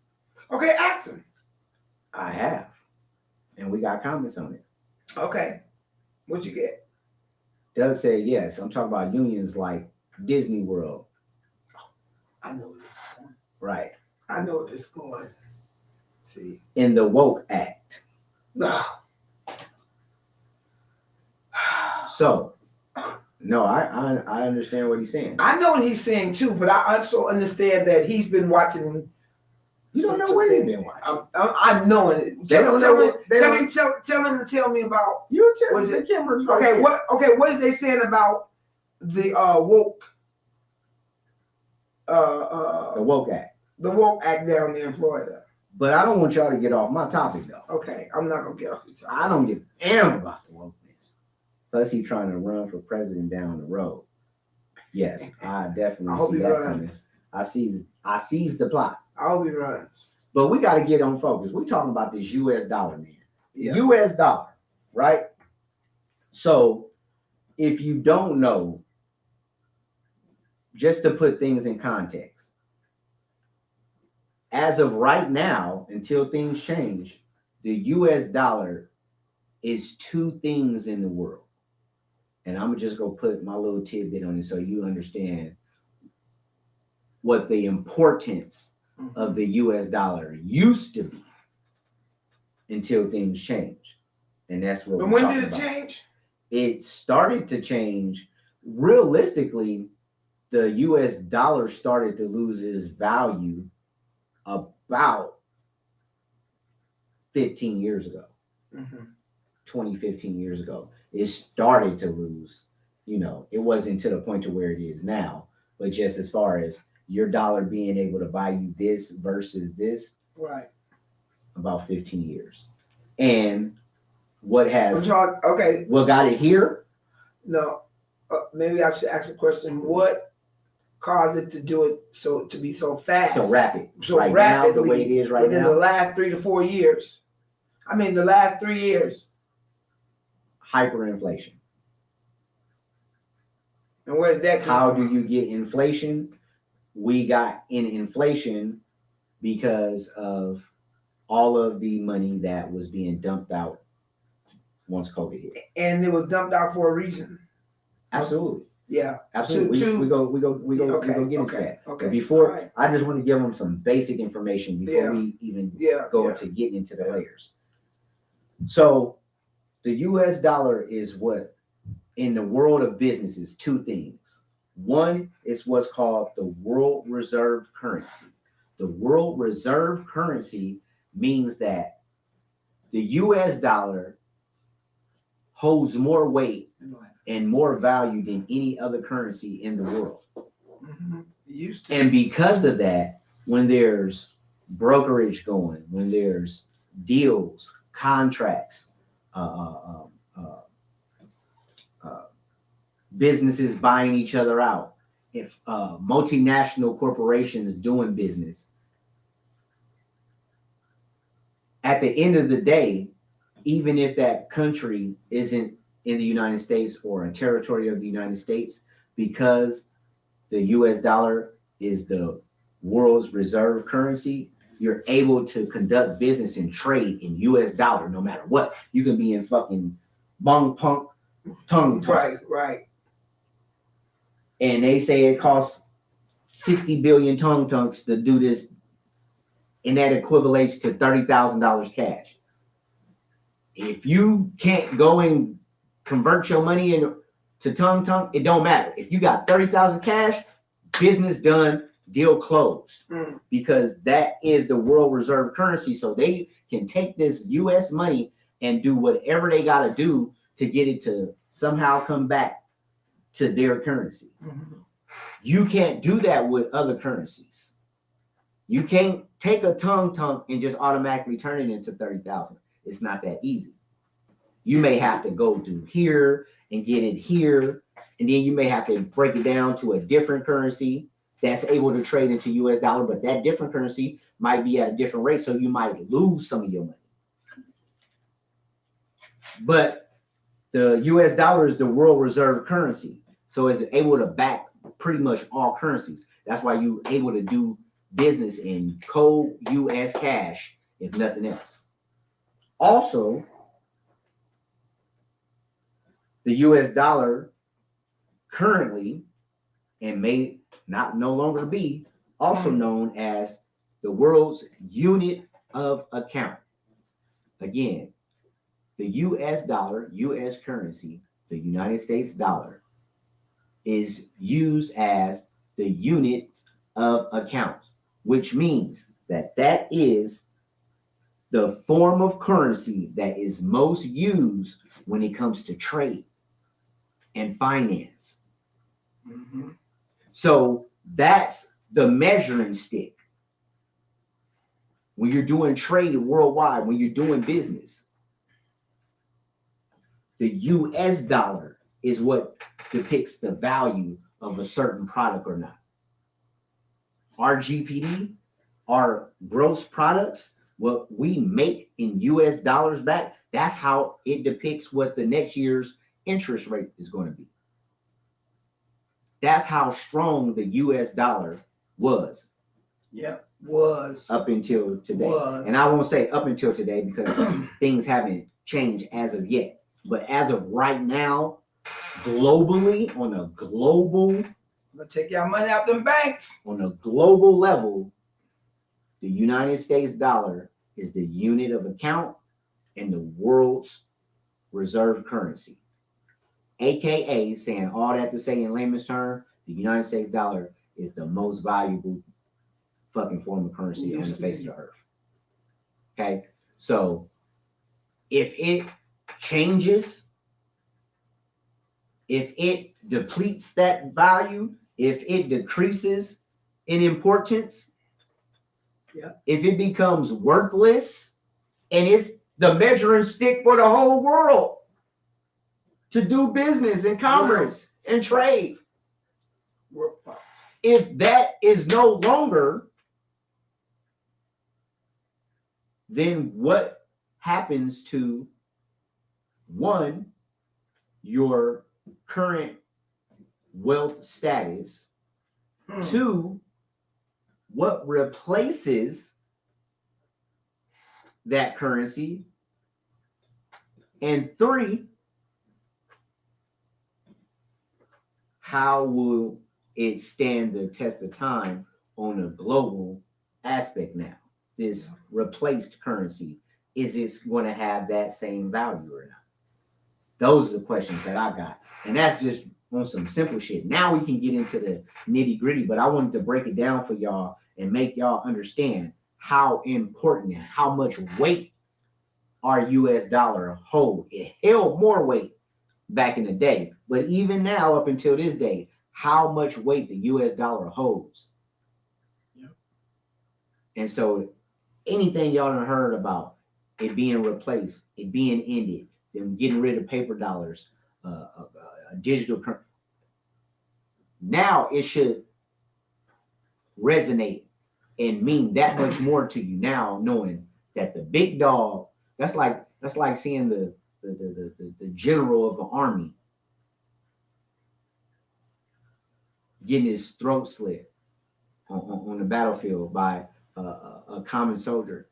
[SPEAKER 1] Okay, ask them.
[SPEAKER 2] I have, and we got comments on it.
[SPEAKER 1] Okay, what'd you get?
[SPEAKER 2] Doug said yes. I'm talking about unions like Disney World.
[SPEAKER 1] I know where this is going.
[SPEAKER 2] Right.
[SPEAKER 1] I know where this is going. See.
[SPEAKER 2] In the Woke Act.
[SPEAKER 1] No.
[SPEAKER 2] So, no, I understand what he's saying.
[SPEAKER 1] I know what he's saying too, but I also understand that he's been watching.
[SPEAKER 2] You don't know what he's been watching.
[SPEAKER 1] I'm knowing it. Tell him to tell me about.
[SPEAKER 2] You tell me the cameras.
[SPEAKER 1] Okay, what is they saying about the woke?
[SPEAKER 2] The Woke Act.
[SPEAKER 1] The Woke Act down there in Florida.
[SPEAKER 2] But I don't want y'all to get off my topic though.
[SPEAKER 1] Okay, I'm not gonna get off your topic.
[SPEAKER 2] I don't give a damn about the wokeness. Plus, he's trying to run for president down the road. Yes, I definitely see that coming. I seize the plot.
[SPEAKER 1] I hope he runs.
[SPEAKER 2] But we got to get on focus. We're talking about this U.S. dollar, man.
[SPEAKER 1] Yeah.
[SPEAKER 2] U.S. dollar, right? So, if you don't know, just to put things in context, as of right now, until things change, the U.S. dollar is two things in the world. And I'm just going to put my little tidbit on it so you understand what the importance of the U.S. dollar used to be until things change. And that's what
[SPEAKER 1] we're talking about. When did it change?
[SPEAKER 2] It started to change. Realistically, the U.S. dollar started to lose its value about 15 years ago. 15 years ago. It started to lose, it wasn't to the point to where it is now, but just as far as your dollar being able to buy you this versus this,
[SPEAKER 1] right?
[SPEAKER 2] About 15 years. And what got it here?
[SPEAKER 1] No, maybe I should ask a question. What caused it to do it to be so fast,
[SPEAKER 2] so rapid,
[SPEAKER 1] so right rapidly, now, the way it is right within now? The last 3 to 4 years. I mean, the last 3 years.
[SPEAKER 2] Hyperinflation.
[SPEAKER 1] And where did that come
[SPEAKER 2] How from? Do you get inflation? We got in inflation because of all of the money that was being dumped out once COVID hit.
[SPEAKER 1] And it was dumped out for a reason.
[SPEAKER 2] Absolutely.
[SPEAKER 1] Yeah.
[SPEAKER 2] Absolutely. We go get into that. Okay. But before, I just want to give them some basic information before we even go into getting into the layers. So the US dollar is what, in the world of business, is two things. One is what's called the world reserve currency. The world reserve currency means that the US dollar holds more weight and more value than any other currency in the world.
[SPEAKER 1] It used to.
[SPEAKER 2] And because of that, when there's brokerage going, when there's deals, contracts, uh, uh, uh, uh, businesses buying each other out, if multinational corporations doing business, at the end of the day, even if that country isn't in the United States or a territory of the United States, because the US dollar is the world's reserve currency, you're able to conduct business and trade in US dollar no matter what. You can be in fucking bong punk tongue.
[SPEAKER 1] Right.
[SPEAKER 2] And they say it costs 60 billion tongue tunks to do this, and that equivalates to $30,000 cash. If you can't go and convert your money into tongue, it don't matter. If you got 30,000 cash, business done, deal closed. Because that is the world reserve currency. So they can take this US money and do whatever they got to do to get it to somehow come back to their currency. You can't do that with other currencies. You can't take a tongue and just automatically turn it into 30,000. It's not that easy. You may have to go through here and get it here, and then you may have to break it down to a different currency that's able to trade into US dollar, but that different currency might be at a different rate, so you might lose some of your money. But the US dollar is the world reserve currency, so it's able to back pretty much all currencies. That's why you're able to do business in cold US cash, if nothing else. Also, the US dollar currently, and may not no longer be, also known as the world's unit of account. Again, the US dollar, US currency, the United States dollar, is used as the unit of account, which means that that is the form of currency that is most used when it comes to trade and finance. So that's the measuring stick. When you're doing trade worldwide, when you're doing business, the US dollar is what depicts the value of a certain product or not. Our GPD, our gross products, what we make in US dollars back, that's how it depicts what the next year's interest rate is going to be. That's how strong the US dollar was.
[SPEAKER 1] Was.
[SPEAKER 2] Up until today. And I won't say up until today because things haven't changed as of yet. But as of right now, globally, on a global,
[SPEAKER 1] take your money out them banks.
[SPEAKER 2] On a global level, the United States dollar is the unit of account and the world's reserve currency. AKA, saying all that to say in layman's term, the United States dollar is the most valuable fucking form of currency on the face of the earth. Okay, so if it changes, if it depletes that value, if it decreases in importance, if it becomes worthless, and it's the measuring stick for the whole world to do business and commerce and trade, if that is no longer, then what happens to, one, your current wealth status, two, what replaces that currency, and three, how will it stand the test of time on a global aspect now? This replaced currency, is it going to have that same value or not? Those are the questions that I got. And that's just on some simple shit. Now we can get into the nitty gritty, but I wanted to break it down for y'all and make y'all understand how important and how much weight our US dollar hold. It held more weight back in the day, but even now, up until this day, how much weight the US dollar holds. And so anything y'all done heard about it being replaced, it being ended, them getting rid of paper dollars, digital currency, now it should resonate and mean that much more to you now, knowing that the big dog, that's like seeing the general of the army getting his throat slit on the battlefield by a common soldier.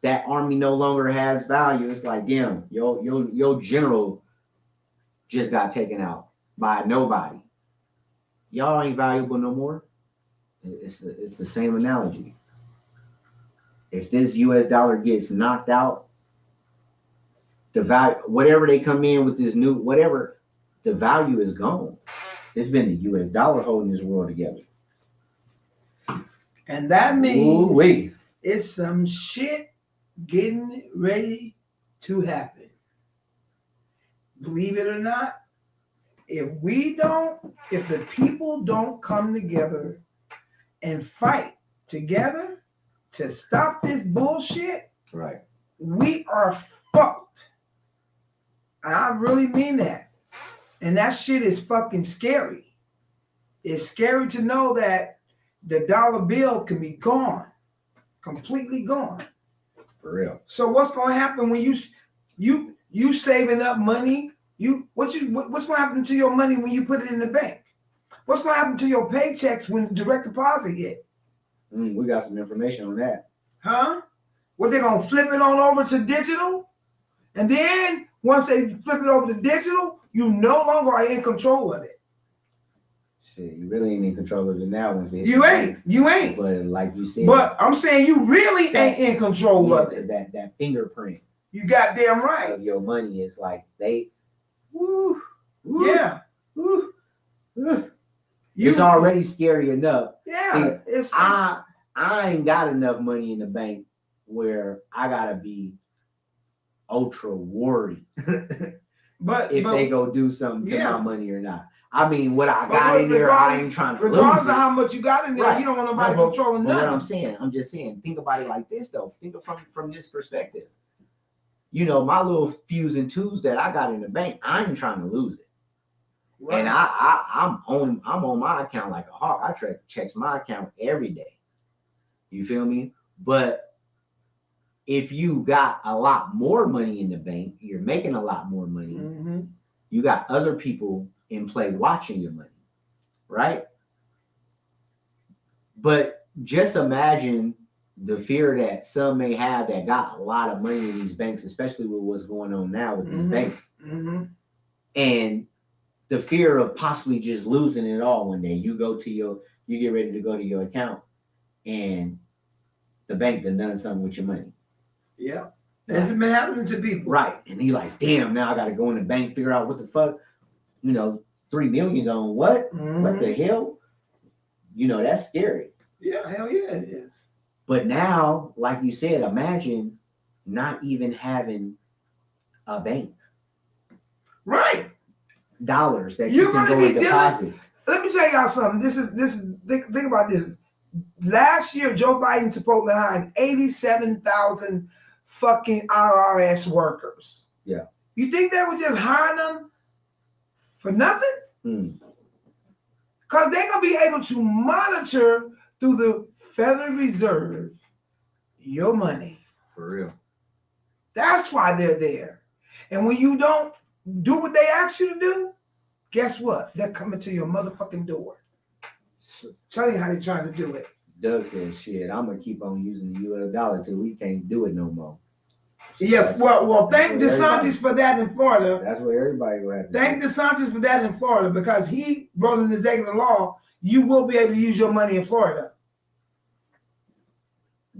[SPEAKER 2] That army no longer has value. It's like, damn, your general just got taken out by nobody. Y'all ain't valuable no more. It's the same analogy. If this U.S. dollar gets knocked out, the value, whatever they come in with this new, whatever, the value is gone. It's been the U.S. dollar holding this world together.
[SPEAKER 1] And that means
[SPEAKER 2] Ooh-wee.
[SPEAKER 1] it's some shit getting ready to happen. Believe it or not, if the people don't come together and fight together to stop this bullshit,
[SPEAKER 2] Right.
[SPEAKER 1] we are fucked. I really mean that. And that shit is fucking scary. It's scary to know that the dollar bill can be gone, completely gone.
[SPEAKER 2] For real.
[SPEAKER 1] So what's gonna happen when you saving up money? What's gonna happen to your money when you put it in the bank? What's gonna happen to your paychecks when direct deposit hit?
[SPEAKER 2] We got some information on that.
[SPEAKER 1] Huh? What, they gonna flip it on over to digital? And then once they flip it over to digital, you no longer are in control of it.
[SPEAKER 2] Shit, you really ain't in control of it now. Once it
[SPEAKER 1] You ain't.
[SPEAKER 2] But like you said.
[SPEAKER 1] But I'm saying you really ain't in control of it.
[SPEAKER 2] That fingerprint.
[SPEAKER 1] You goddamn right.
[SPEAKER 2] Of your money is like they.
[SPEAKER 1] Yeah.
[SPEAKER 2] It's already scary enough.
[SPEAKER 1] Yeah.
[SPEAKER 2] See, I ain't got enough money in the bank where I gotta be ultra worried
[SPEAKER 1] but
[SPEAKER 2] if they go do something to my money or not. I mean, what I
[SPEAKER 1] but
[SPEAKER 2] got in there, I ain't trying to
[SPEAKER 1] regardless
[SPEAKER 2] lose
[SPEAKER 1] of
[SPEAKER 2] it.
[SPEAKER 1] how much you got in there,
[SPEAKER 2] Right.
[SPEAKER 1] you don't want nobody
[SPEAKER 2] No,
[SPEAKER 1] controlling
[SPEAKER 2] but
[SPEAKER 1] nothing.
[SPEAKER 2] I'm just saying, think about it like this though. Think of from this perspective. You know, my little fuse and twos that I got in the bank, I ain't trying to lose it. Right. And I'm on my account like a hawk. I checks my account every day. You feel me? But if you got a lot more money in the bank, you're making a lot more money. Mm-hmm. You got other people in play watching your money, right? But just imagine the fear that some may have that got a lot of money in these banks, especially with what's going on now with these banks. Mm-hmm. And the fear of possibly just losing it all one day. You get ready to go to your account and the bank done something with your money.
[SPEAKER 1] Yeah. It's been happening to people.
[SPEAKER 2] Right. And he like, damn, now I got to go in the bank, figure out what the fuck, $3 million on what? Mm-hmm. What the hell? That's scary.
[SPEAKER 1] Yeah, hell yeah, it is.
[SPEAKER 2] But now, like you said, imagine not even having a bank.
[SPEAKER 1] Right.
[SPEAKER 2] Dollars that you can go and deposit.
[SPEAKER 1] Let me tell y'all something. This is think about this. Last year, Joe Biden supposed to hire 87,000 fucking IRS workers.
[SPEAKER 2] Yeah.
[SPEAKER 1] You think they would just hire them for nothing? Because they're going to be able to monitor through the Federal Reserve your money.
[SPEAKER 2] For real.
[SPEAKER 1] That's why they're there. And when you don't do what they ask you to do, guess what? They're coming to your motherfucking door. Tell you how they're trying to do it.
[SPEAKER 2] Doug says, shit, I'm going to keep on using the U.S. dollar till we can't do it no more.
[SPEAKER 1] Yeah, well, thank DeSantis for that in Florida.
[SPEAKER 2] That's what everybody will have to
[SPEAKER 1] Thank DeSantis for that in Florida because he wrote an executive law. You will be able to use your money in Florida.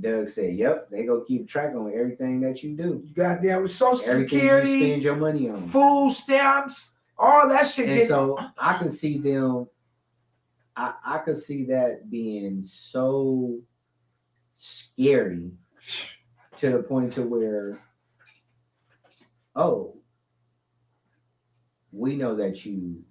[SPEAKER 2] Doug said, yep, they go keep track on everything that you do.
[SPEAKER 1] You got there with Social
[SPEAKER 2] everything
[SPEAKER 1] Security,
[SPEAKER 2] you spend your money on.
[SPEAKER 1] Food stamps, all that shit.
[SPEAKER 2] And so I could see them, I could see that being so scary to the point to where, we know that you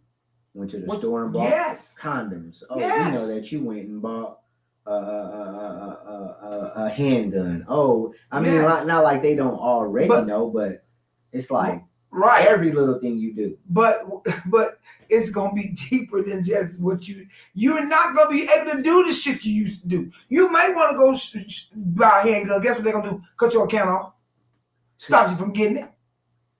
[SPEAKER 2] went to the store and bought condoms. We know that you went and bought a handgun. Oh, I mean,
[SPEAKER 1] Yes.
[SPEAKER 2] not like they don't already
[SPEAKER 1] But
[SPEAKER 2] know, but it's like
[SPEAKER 1] right.
[SPEAKER 2] every little thing you do.
[SPEAKER 1] But it's gonna be deeper than just what you're not gonna be able to do the shit you used to do. You might want to go buy a handgun. Guess what they're gonna do? Cut your account off. Stop you from getting it.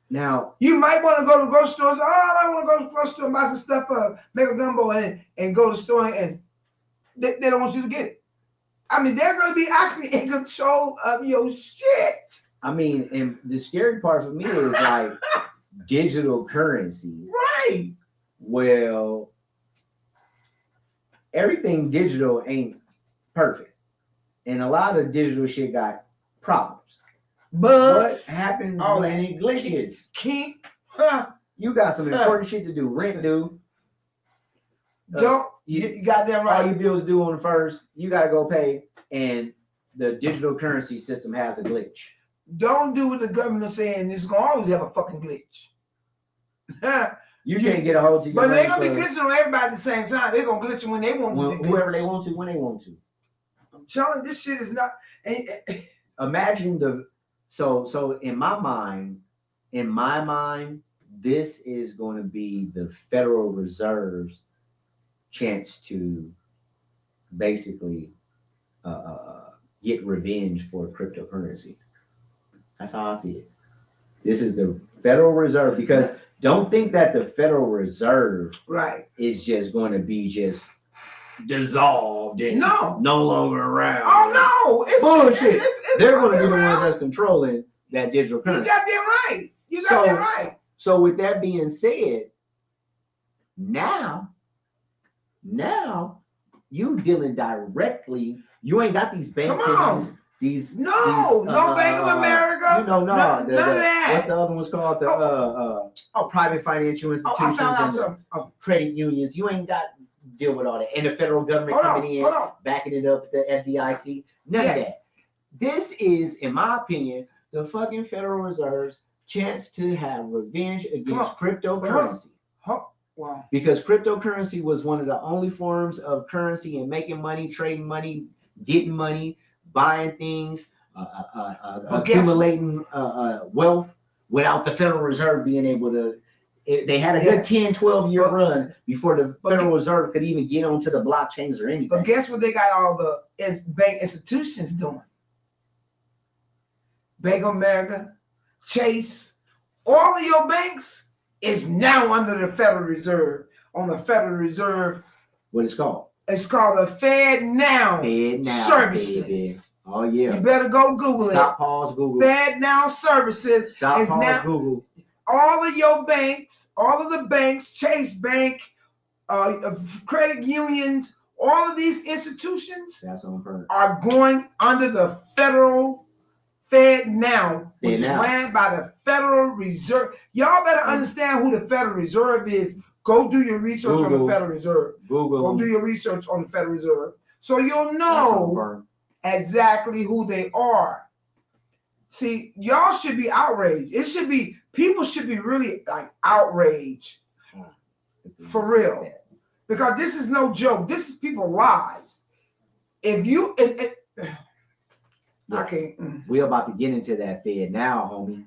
[SPEAKER 2] Now
[SPEAKER 1] you might want to go to the grocery store. Oh, I want to go to the grocery store and buy some stuff, make a gumbo, and go to the store, and they don't want you to get it. I mean, they're going to be actually in control of your shit.
[SPEAKER 2] I mean, and the scary part for me is like digital currency.
[SPEAKER 1] Right.
[SPEAKER 2] Well, everything digital ain't perfect, and a lot of digital shit got problems. But what happens when it glitches? You got some important shit to do. Rent due.
[SPEAKER 1] You got that right.
[SPEAKER 2] All your bills due on the first. You got to go pay, and the digital currency system has a glitch.
[SPEAKER 1] Don't do what the government is saying. It's gonna always have a fucking glitch.
[SPEAKER 2] You can't get a hold of your
[SPEAKER 1] But they're gonna be glitching on everybody at the same time. They're gonna glitch when they want to.
[SPEAKER 2] Whoever they want to, when they want to.
[SPEAKER 1] I'm telling you, this shit is not.
[SPEAKER 2] Imagine so in my mind, this is going to be the Federal Reserve's chance to basically get revenge for cryptocurrency. That's how I see it. This is the Federal Reserve, because don't think that the Federal Reserve is just going to be just dissolved and no longer around.
[SPEAKER 1] Oh no,
[SPEAKER 2] it's bullshit. They're going to be the ones that's controlling that digital currency.
[SPEAKER 1] You got that right. You got that right.
[SPEAKER 2] So with that being said, now you dealing directly. You ain't got these banks and these
[SPEAKER 1] Bank of America.
[SPEAKER 2] None of
[SPEAKER 1] that.
[SPEAKER 2] What's the other one's called? The private financial institutions and credit unions. You ain't got to deal with all that. And the federal government coming in, backing it up with the FDIC. None of that. This is, in my opinion, the fucking Federal Reserve's chance to have revenge against cryptocurrency.
[SPEAKER 1] Wow.
[SPEAKER 2] Because cryptocurrency was one of the only forms of currency and making money, trading money, getting money, buying things, accumulating wealth without the Federal Reserve being able to. They had a good 10, 12-year run before the Federal Reserve could even get onto the blockchains or anything.
[SPEAKER 1] But guess what they got all the bank institutions doing? Bank of America, Chase, all of your banks is now under the Federal Reserve. On the Federal Reserve.
[SPEAKER 2] What it's called?
[SPEAKER 1] It's called the FedNow services.
[SPEAKER 2] Baby. Oh yeah.
[SPEAKER 1] You better go Google it.
[SPEAKER 2] Stop, pause, Google.
[SPEAKER 1] FedNow services.
[SPEAKER 2] Stop, pause, Google.
[SPEAKER 1] All of your banks, all of the banks, Chase Bank, credit unions, all of these institutions are going under the Federal FedNow, which is ran by the Federal Reserve. Y'all better understand who the Federal Reserve is. Go do your research on the Federal Reserve. Go do your research on the Federal Reserve. So you'll know exactly who they are. See, y'all should be outraged. People should be really like outraged. For real. Because this is no joke. This is people's lives. If you
[SPEAKER 2] okay. We're about to get into that Fed now, homie.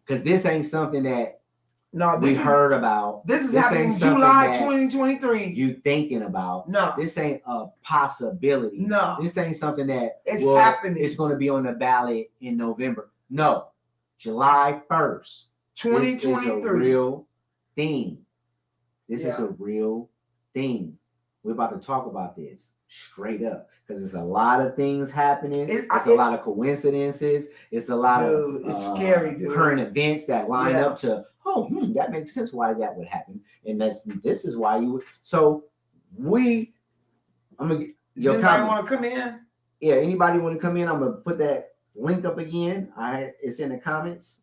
[SPEAKER 2] Because this ain't something that we heard about.
[SPEAKER 1] This is happening in July 2023.
[SPEAKER 2] You thinking about.
[SPEAKER 1] No.
[SPEAKER 2] This ain't a possibility.
[SPEAKER 1] No.
[SPEAKER 2] This ain't something that
[SPEAKER 1] it's happening.
[SPEAKER 2] It's going to be on the ballot in November. No. July 1st.
[SPEAKER 1] 2023.
[SPEAKER 2] This is a real thing. This is a real thing. We're about to talk about this straight up because there's a lot of things happening. It's a lot of coincidences. It's a lot of
[SPEAKER 1] it's scary,
[SPEAKER 2] current events that line up to, that makes sense why that would happen. And this is why you would. So I'm going to get your comment.
[SPEAKER 1] Anybody want to come in?
[SPEAKER 2] Yeah, anybody want to come in? I'm going to put that link up again. It's in the comments.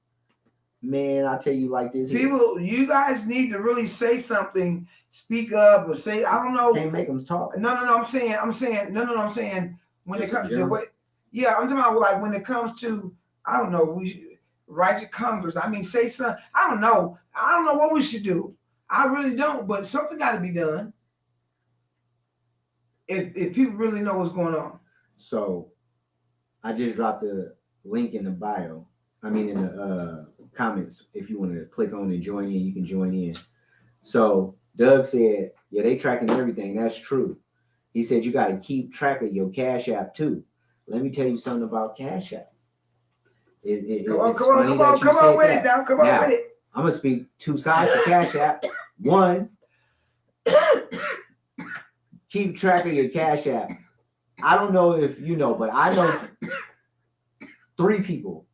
[SPEAKER 2] Man, I tell you like this.
[SPEAKER 1] People, you guys need to really say something, speak up, or say, I don't know.
[SPEAKER 2] Can't make them talk.
[SPEAKER 1] No, I'm saying when it comes to I'm talking about like when it comes to, I don't know, we write to Congress. I mean, say something. I don't know what we should do. I really don't, but something got to be done. if people really know what's going on.
[SPEAKER 2] So I just dropped the link in the bio. I mean, in the comments. If you want to click on and join in, you can join in. So Doug said, yeah, they tracking everything. That's true. He said you got to keep track of your Cash App too. Let me tell you something about Cash App.
[SPEAKER 1] Come on with it now. Come on with it.
[SPEAKER 2] I'm gonna speak two sides to Cash App. One, keep track of your Cash App. I don't know if you know, but I know three people.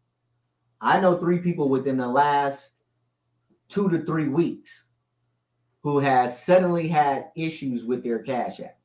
[SPEAKER 2] I know three people within the last 2 to 3 weeks who has suddenly had issues with their Cash App.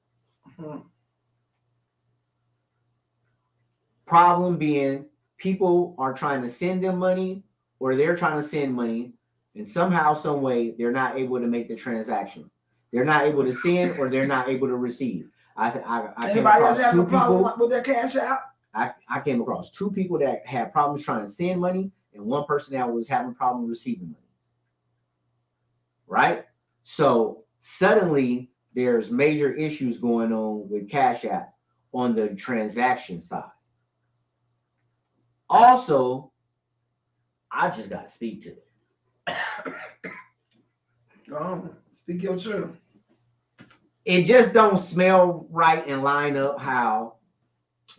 [SPEAKER 2] Problem being, people are trying to send them money, or they're trying to send money, and somehow, some way, they're not able to make the transaction. They're not able to send, or they're not able to receive.
[SPEAKER 1] Anybody else have a problem with their Cash App?
[SPEAKER 2] I came across 2 people that had problems trying to send money, and 1 person that was having problems receiving money. Right? So suddenly there's major issues going on with Cash App on the transaction side. Also, I just got to speak to it.
[SPEAKER 1] Speak your truth.
[SPEAKER 2] It just don't smell right and line up how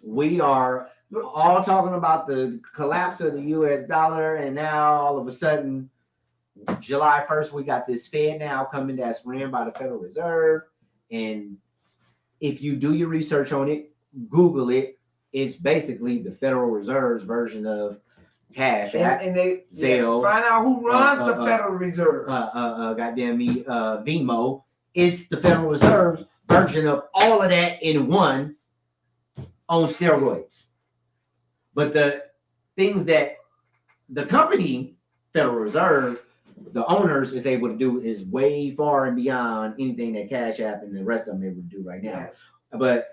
[SPEAKER 2] we are all talking about the collapse of the U.S. dollar, and now all of a sudden, July 1st, we got this FedNow coming that's ran by the Federal Reserve. And if you do your research on it, Google it, it's basically the Federal Reserve's version of Cash App.
[SPEAKER 1] And they
[SPEAKER 2] Zelle,
[SPEAKER 1] find out who runs the Federal Reserve.
[SPEAKER 2] Goddamn me, Venmo. It's the Federal Reserve's version of all of that in one on steroids. But the things that the company, Federal Reserve, the owners is able to do is way far and beyond anything that Cash App and the rest of them able to do right now.
[SPEAKER 1] Yes.
[SPEAKER 2] But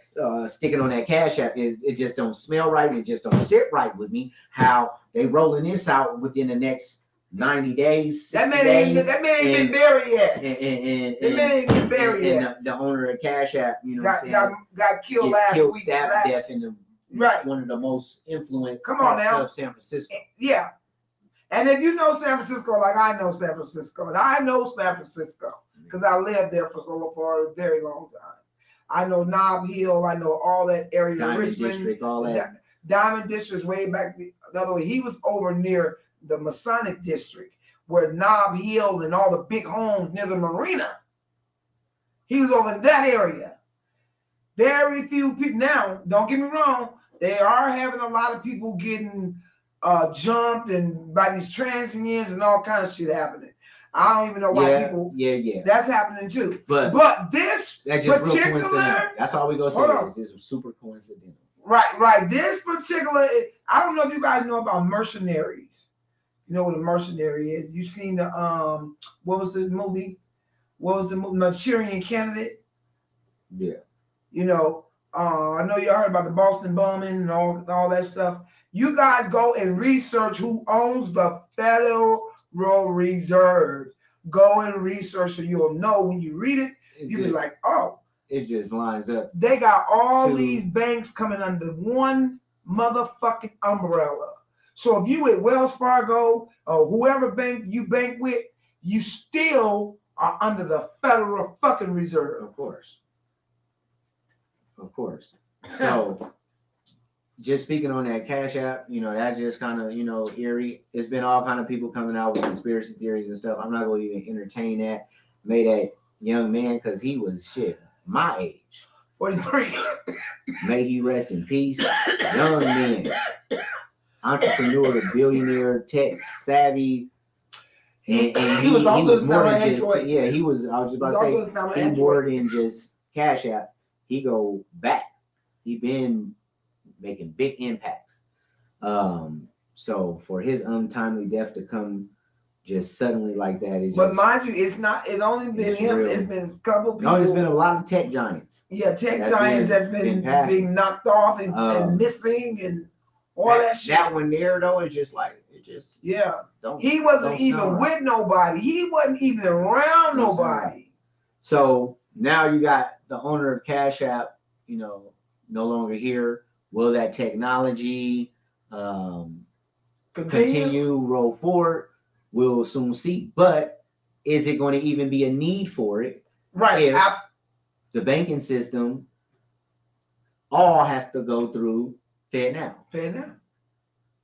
[SPEAKER 2] sticking on that Cash App is it just don't smell right. It just don't sit right with me. How they rolling this out within the next 90 days.
[SPEAKER 1] That man ain't been buried yet.
[SPEAKER 2] That
[SPEAKER 1] man ain't been buried yet.
[SPEAKER 2] The owner of Cash App, you know,
[SPEAKER 1] got killed last week.
[SPEAKER 2] Stabbed to death in one of the most influent
[SPEAKER 1] parts
[SPEAKER 2] of San Francisco.
[SPEAKER 1] Yeah. And if you know San Francisco, like I know San Francisco, and I know San Francisco because I lived there for a very long time. I know Nob Hill. I know all that area.
[SPEAKER 2] Diamond
[SPEAKER 1] Richmond
[SPEAKER 2] District, all that.
[SPEAKER 1] Diamond District way back the other way. He was over near the Masonic District where Nob Hill and all the big homes near the marina. He was over in that area. Very few people. Now, don't get me wrong. They are having a lot of people getting jumped and by these transients and all kind of shit happening. I don't even know why people.
[SPEAKER 2] Yeah.
[SPEAKER 1] That's happening too. But this
[SPEAKER 2] that's just
[SPEAKER 1] particular.
[SPEAKER 2] Real coincidental. That's all we gonna say. This is super coincidental.
[SPEAKER 1] Right. This particular. I don't know if you guys know about mercenaries. You know what a mercenary is? You seen the what was the movie? Manchurian Candidate.
[SPEAKER 2] Yeah.
[SPEAKER 1] You know, I know you heard about the Boston bombing and all that stuff. You guys go and research who owns the Federal Reserve. Go and research so you'll know when you read it. You'll be like, oh.
[SPEAKER 2] It just lines up.
[SPEAKER 1] They got all these banks coming under one motherfucking umbrella. So if you with Wells Fargo or whoever bank you bank with, you still are under the Federal fucking Reserve.
[SPEAKER 2] Of course. So just speaking on that Cash App, you know, that's just kind of, you know, eerie. It's been all kind of people coming out with conspiracy theories and stuff. I'm not going to even entertain that. May that young man, because he was my age.
[SPEAKER 1] 43.
[SPEAKER 2] May he rest in peace. Young man. Entrepreneur, billionaire, tech savvy. And he was more than just, he was, I was just about to say, he more than just Cash App. He go back. He been making big impacts. So for his untimely death to come just suddenly like that is.
[SPEAKER 1] But mind you, it's only been him. Real. It's been a couple people.
[SPEAKER 2] No, there's been a lot of tech giants.
[SPEAKER 1] Yeah, giants that's been being knocked off and missing and all that shit.
[SPEAKER 2] That one there though is just like
[SPEAKER 1] he wasn't even with nobody. He wasn't even around nobody.
[SPEAKER 2] So now you got the owner of Cash App no longer here. Will that technology continue roll forward? We'll soon see. But is it going to even be a need for it?
[SPEAKER 1] Right.
[SPEAKER 2] If the banking system all has to go through FedNow.
[SPEAKER 1] FedNow.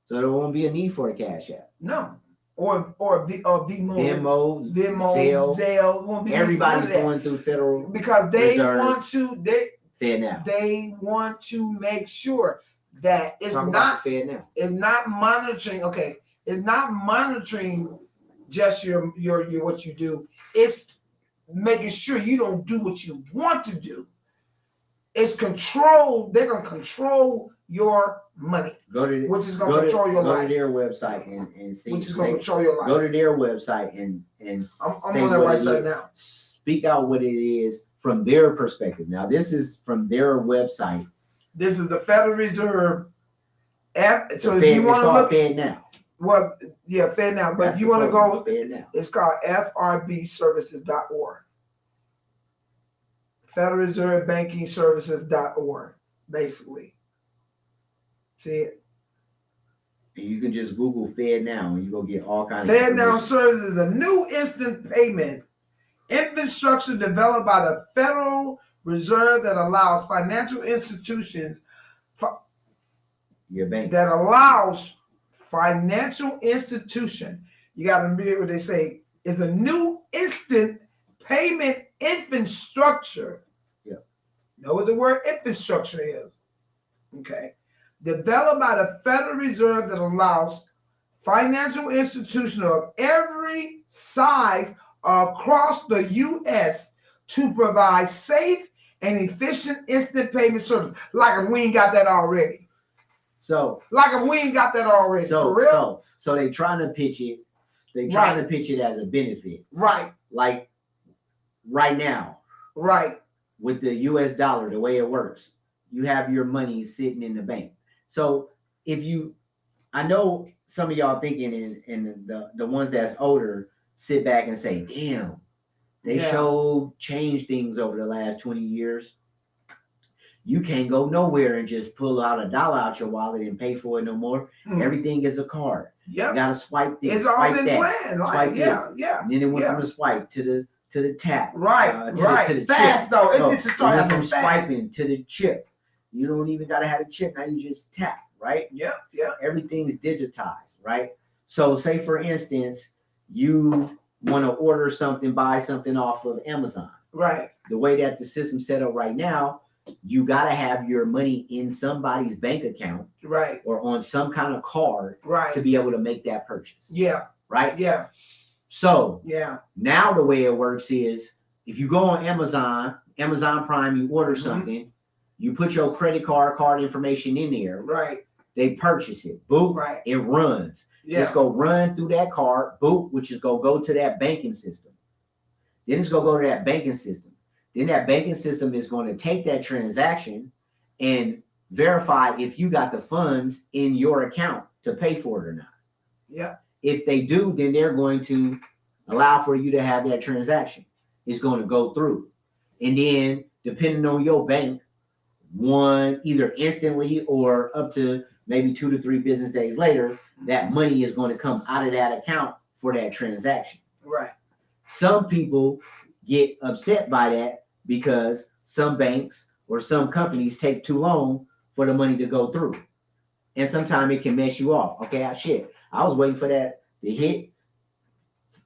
[SPEAKER 2] So there won't be a need for a Cash App.
[SPEAKER 1] No. Or Venmo, Zelle won't be.
[SPEAKER 2] Everybody's going through Federal
[SPEAKER 1] because they
[SPEAKER 2] Reserve,
[SPEAKER 1] want to.
[SPEAKER 2] FedNow.
[SPEAKER 1] They want to make sure that it's not monitoring. Okay, it's not monitoring just your what you do. It's making sure you don't do what you want to do. It's control. They're gonna control your money, which is gonna control your life.
[SPEAKER 2] Go to their website and see.
[SPEAKER 1] Which is gonna control your life.
[SPEAKER 2] Go to their website and
[SPEAKER 1] I'm on their website now.
[SPEAKER 2] Speak out what it is from their perspective. Now, this is from their website.
[SPEAKER 1] This is the Federal Reserve. So if you want to look
[SPEAKER 2] FedNow.
[SPEAKER 1] Well, yeah, FedNow. But if you want to go, it's called FRBServices.org. Federal Reserve Banking Services.org, basically. See it?
[SPEAKER 2] And you can just Google FedNow and you go get all kinds
[SPEAKER 1] of FedNow Services is a new instant payment infrastructure developed by the Federal Reserve that allows financial institutions
[SPEAKER 2] your bank.
[SPEAKER 1] That allows financial institution. You got to remember what they say is a new instant payment infrastructure.
[SPEAKER 2] Yeah.
[SPEAKER 1] Know what the word infrastructure is? Okay. Developed by the Federal Reserve that allows financial institutions of every size across the U.S. to provide safe and efficient instant payment service. Like if we ain't got that already.
[SPEAKER 2] So
[SPEAKER 1] for real.
[SPEAKER 2] So they trying to pitch it. They trying to pitch it as a benefit.
[SPEAKER 1] Right.
[SPEAKER 2] Like right now.
[SPEAKER 1] Right.
[SPEAKER 2] With the US dollar, the way it works, you have your money sitting in the bank. So I know some of y'all thinking, and the ones that's older sit back and say, damn, they changed things over the last 20 years. You can't go nowhere and just pull out $1 out your wallet and pay for it no more. Everything is a card.
[SPEAKER 1] Yeah.
[SPEAKER 2] You gotta swipe this.
[SPEAKER 1] It's all been planned.
[SPEAKER 2] Swipe this. And then it went from the swipe to the tap.
[SPEAKER 1] Right.
[SPEAKER 2] To the
[SPEAKER 1] fast
[SPEAKER 2] chip.
[SPEAKER 1] though. It needs to start
[SPEAKER 2] from swiping to the chip. You don't even gotta have a chip. Now you just tap, right?
[SPEAKER 1] Yeah.
[SPEAKER 2] Everything's digitized, right? So say for instance, you want to order something, buy something off of Amazon.
[SPEAKER 1] Right.
[SPEAKER 2] The way that the system's set up right now, you got to have your money in somebody's bank account,
[SPEAKER 1] right,
[SPEAKER 2] or on some kind of card,
[SPEAKER 1] right,
[SPEAKER 2] to be able to make that purchase.
[SPEAKER 1] Yeah.
[SPEAKER 2] Right?
[SPEAKER 1] Yeah.
[SPEAKER 2] So,
[SPEAKER 1] yeah.
[SPEAKER 2] Now the way it works is if you go on Amazon Prime, you order something, you put your credit card information in there.
[SPEAKER 1] Right.
[SPEAKER 2] They purchase it. Boop.
[SPEAKER 1] Right.
[SPEAKER 2] It runs.
[SPEAKER 1] Yeah.
[SPEAKER 2] It's going to run through that card, boop, which is going to go to that banking system. Then it's going to go to that banking system. Then that banking system is going to take that transaction and verify if you got the funds in your account to pay for it or not.
[SPEAKER 1] Yeah.
[SPEAKER 2] If they do, then they're going to allow for you to have that transaction. It's going to go through. And then, depending on your bank, one, either instantly or up to maybe 2 to 3 business days later, that money is going to come out of that account for that transaction.
[SPEAKER 1] Right.
[SPEAKER 2] Some people get upset by that because some banks or some companies take too long for the money to go through. And sometimes it can mess you off. Okay, I was waiting for that to hit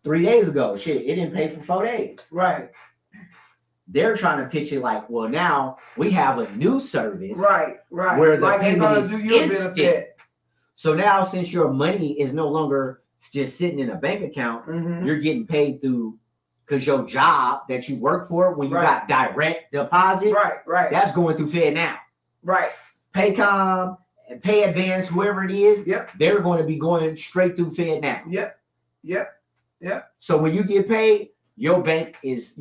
[SPEAKER 2] 3 days ago. Shit, it didn't pay for 4 days.
[SPEAKER 1] Right.
[SPEAKER 2] They're trying to pitch it like, well, now we have a new service.
[SPEAKER 1] Right.
[SPEAKER 2] Where the payment is instant. So now, since your money is no longer just sitting in a bank account, you're getting paid through, because your job that you work for, when you got direct deposit, that's going through FedNow.
[SPEAKER 1] Right.
[SPEAKER 2] Paycom and Pay Advance, whoever it is, they're going to be going straight through FedNow.
[SPEAKER 1] Yep.
[SPEAKER 2] So when you get paid, your bank is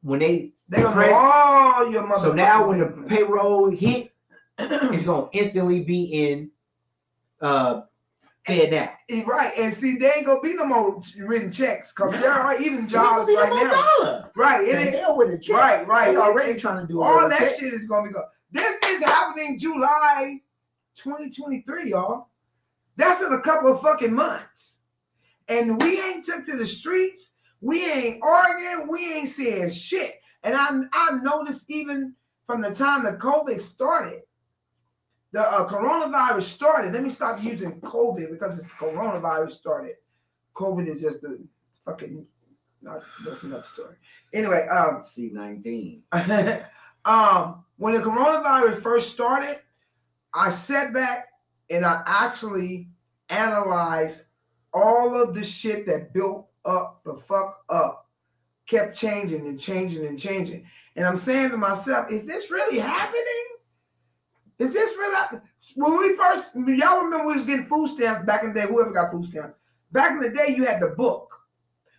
[SPEAKER 2] when they
[SPEAKER 1] press all your money.
[SPEAKER 2] So now when the payroll hit, it's going to instantly be in FedNow.
[SPEAKER 1] Right, and see, there ain't gonna be no more written checks because there are even jobs right now.
[SPEAKER 2] Dollar.
[SPEAKER 1] Right,
[SPEAKER 2] it ain't hell with a check.
[SPEAKER 1] Right.
[SPEAKER 2] They already trying to do
[SPEAKER 1] all that shit is gonna be gone. This is happening July 2023, y'all. That's in a couple of fucking months. And we ain't took to the streets. We ain't arguing. We ain't saying shit. And I noticed even from the time the COVID started, the coronavirus started. Let me stop using COVID because it's coronavirus started. COVID is just the fucking, that's another story. Anyway,
[SPEAKER 2] C-19.
[SPEAKER 1] When the coronavirus first started, I sat back and I actually analyzed all of the shit that built up the fuck up, kept changing and changing and changing. And I'm saying to myself, is this really happening? Is this really? When we first, y'all remember we was getting food stamps back in the day, whoever got food stamps. Back in the day, you had the book.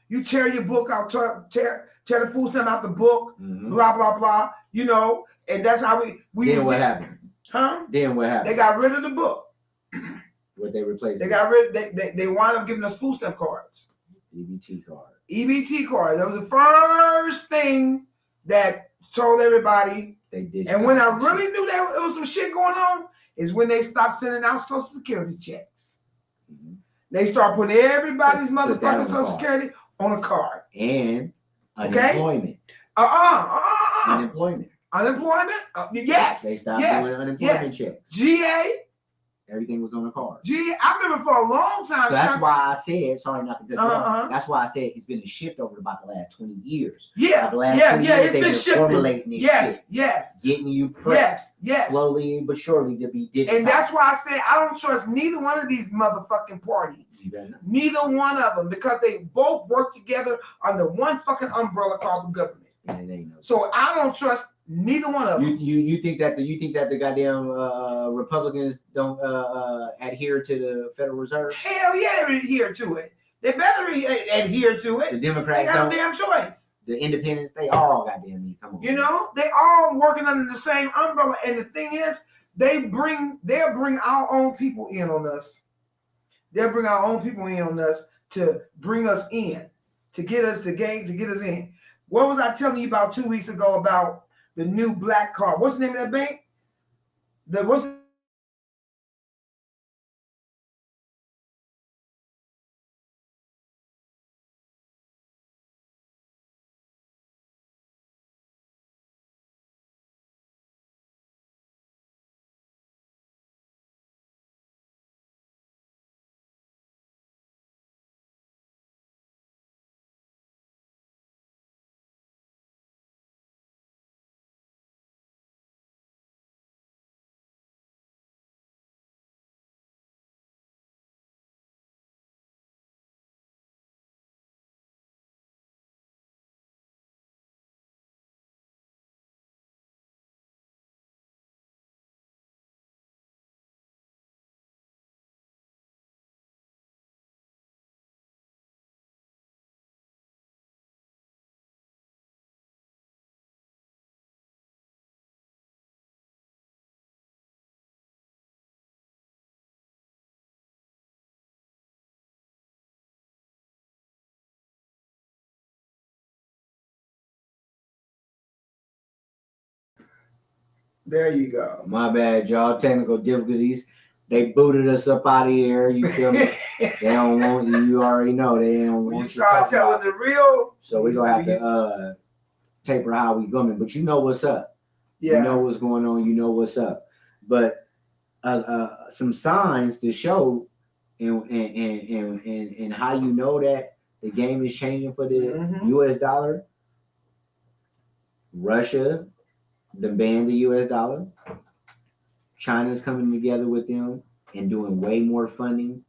[SPEAKER 1] You tear your book out, tear the food stamp out the book, blah, blah, blah, you know, and that's how we
[SPEAKER 2] Then what happened?
[SPEAKER 1] Huh?
[SPEAKER 2] Then what happened?
[SPEAKER 1] They got rid of the book.
[SPEAKER 2] What they replaced?
[SPEAKER 1] They got rid, they wound up giving us food stamp cards.
[SPEAKER 2] EBT card.
[SPEAKER 1] EBT card. That was the first thing that told everybody.
[SPEAKER 2] They did.
[SPEAKER 1] And when I really knew that it was some shit going on is when they stopped sending out Social Security checks. Mm-hmm. They start putting everybody's motherfucking Social Security on a card.
[SPEAKER 2] And unemployment.
[SPEAKER 1] Unemployment. Unemployment? Yes.
[SPEAKER 2] They stopped doing unemployment checks.
[SPEAKER 1] GA.
[SPEAKER 2] Everything was on the card.
[SPEAKER 1] I remember for a long time.
[SPEAKER 2] So that's why I said, sorry not to cut you off. That's why I said it's been a shift over about the last 20 years.
[SPEAKER 1] Yeah.
[SPEAKER 2] Like the last 20 years,
[SPEAKER 1] it's been shifting.
[SPEAKER 2] Formulating this shit.
[SPEAKER 1] Yes.
[SPEAKER 2] Getting you prepped.
[SPEAKER 1] Yes.
[SPEAKER 2] Slowly but surely to be digital.
[SPEAKER 1] And that's why I say I don't trust neither one of these motherfucking parties. Neither one of them, because they both work together under one fucking umbrella called the government. So I don't trust neither one of them.
[SPEAKER 2] You think that the goddamn Republicans don't adhere to the Federal Reserve?
[SPEAKER 1] Hell yeah, they adhere to it. They better adhere to it.
[SPEAKER 2] The Democrats
[SPEAKER 1] they got a damn choice.
[SPEAKER 2] The Independents, they all goddamn me. Come on.
[SPEAKER 1] You know, they all working under the same umbrella. And the thing is, they'll bring our own people in on us. They'll bring our own people in on us to bring us in, to get us in. What was I telling you about 2 weeks ago about the new black card? What's the name of that bank? There you go.
[SPEAKER 2] My bad, y'all. Technical difficulties. They booted us up out of here. You feel me? They don't want you. You already know they don't want you.
[SPEAKER 1] Start telling the real.
[SPEAKER 2] So we're gonna have to taper how we going. But you know what's up. Yeah. You know what's going on. You know what's up. But some signs to show, and how you know that the game is changing for the U.S. dollar. Russia done banned the U.S. dollar. China's coming together with them and doing way more funding.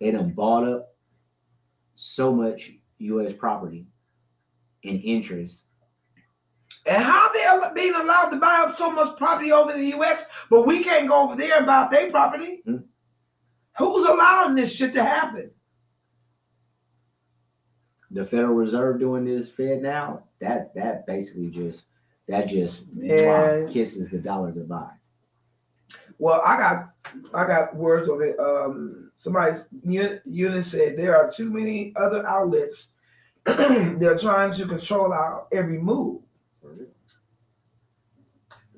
[SPEAKER 2] They done bought up so much U.S. property and interest.
[SPEAKER 1] And how they being allowed to buy up so much property over in the U.S., but we can't go over there and buy their property? Mm-hmm. Who's allowing this shit to happen?
[SPEAKER 2] The Federal Reserve doing this FedNow, that basically just kisses the dollar goodbye.
[SPEAKER 1] Well, I got words of it. Somebody's unit said there are too many other outlets. They're trying to control our every move.